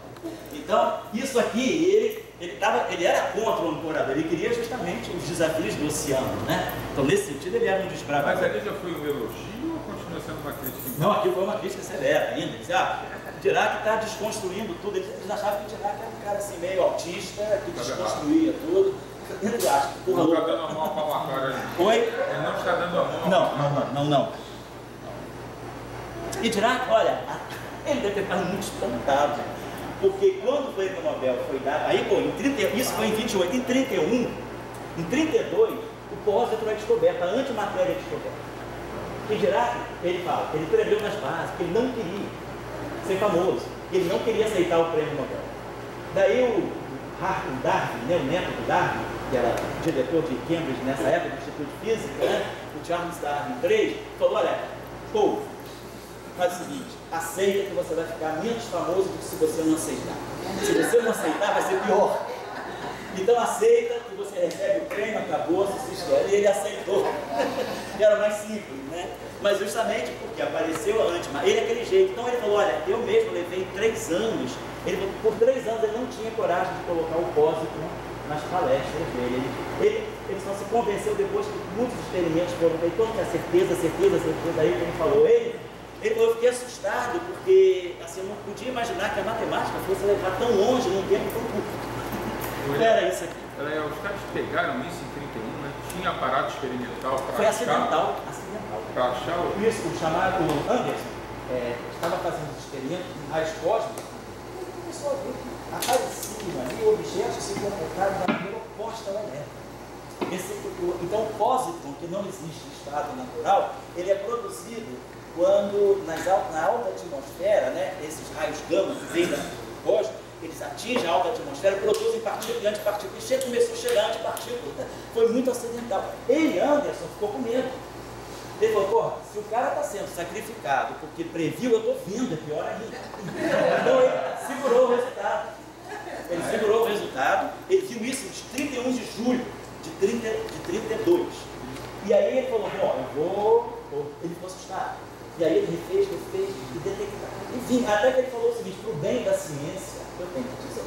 Então, isso aqui, ele era contra o ancorador, ele queria justamente os desafios do oceano, né? Então, nesse sentido, ele era um desbravador. Mas ali já foi um elogio ou continua sendo uma crítica? Não, aqui foi uma crítica severa ainda. Dirac está desconstruindo tudo. Eles achavam que Dirac era um cara assim, meio autista, que desconstruía tudo. Ele acha, não está dando a mão para uma cara ali. Oi? Ele não está dando a mão. Não. E Dirac, olha, ele deve ter ficado muito espantado, porque quando o prêmio Nobel foi dado, aí, pô, isso foi em 28, em 31, em 32, o pósitron é descoberto, a antimatéria é descoberta. E Dirac, ele fala, ele escreveu nas bases, porque ele não queria ser famoso, ele não queria aceitar o prêmio Nobel. Daí o Darwin, né, o neto do Darwin, que era diretor de Cambridge nessa época, do Instituto de Física, né, o Charles Darwin III, falou, olha, pô, faz o seguinte, aceita que você vai ficar menos famoso do que se você não aceitar. Se você não aceitar, vai ser pior. Então aceita que você recebe o prêmio, acabou, se esquece. E ele aceitou. Era mais simples, né? Mas justamente porque apareceu a antimatéria, ele é aquele jeito. Então ele falou, olha, eu mesmo levei 3 anos, por 3 anos ele não tinha coragem de colocar o pósitron nas palestras dele. Ele só se convenceu depois que muitos experimentos foram feitos, todo tinha certeza, aí que ele falou, eu fiquei assustado, porque assim, eu não podia imaginar que a matemática fosse levar tão longe num tempo tão curto. Era isso aqui. Os caras pegaram isso em 31, né? Tinha aparato experimental para achar... Foi acidental. Para achar o... Isso, o chamado Anderson, estava fazendo experimentos em raios cósmicos, e começou a ver que apareciam ali objetos se comportaram da maneira oposta ao elétrico. Então o pósitron, que não existe em estado natural, ele é produzido quando na alta atmosfera, né, esses raios gama que vêm da cosmos, eles atingem a alta atmosfera, produzem partículas e antipartículas, e começou a chegar antipartícula. Foi muito acidental. Ele, Anderson, ficou com medo. Ele falou, porra, se o cara está sendo sacrificado porque previu, eu estou vindo, é pior ainda. Então ele segurou o resultado. Ele viu isso de 31 de julho de 32. E aí ele falou, bom, ele ficou assustado. E aí ele refez, e detectar. Enfim, até que ele falou o seguinte, para o bem da ciência, eu tenho que dizer.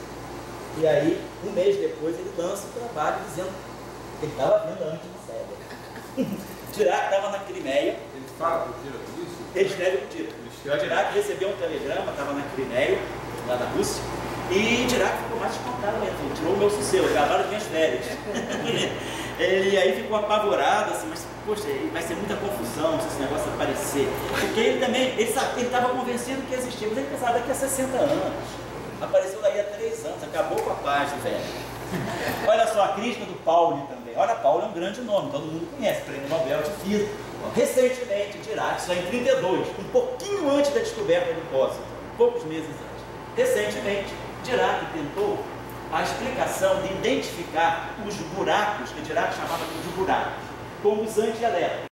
E aí, um mês depois, ele lança o trabalho dizendo que ele estava vendo a antimatéria. Dirac estava na Crimeia. Ele fala pro Dirac isso? Ele escreve pro Dirac. Dirac recebeu um telegrama, estava na Crimeia, lá da Rússia, e Dirac ficou mais espantado mesmo, tirou o meu sossego, acabaram minhas férias. Ele aí ficou apavorado, assim, mas, poxa, vai ser muita confusão se esse negócio aparecer. Porque ele também, ele estava convencido que existia, mas ele pensava daqui a 60 anos. Apareceu daí há 3 anos, acabou com a paz do velho. Olha só, a crítica do Pauli também. Olha, Pauli é um grande nome, todo mundo conhece, Prêmio Nobel de Física. Recentemente, Dirac, isso é em 32, um pouquinho antes da descoberta do pósitron, poucos meses antes. Recentemente, Dirac tentou a explicação de identificar os buracos, que Dirac chamava de buracos, como os antielétrons.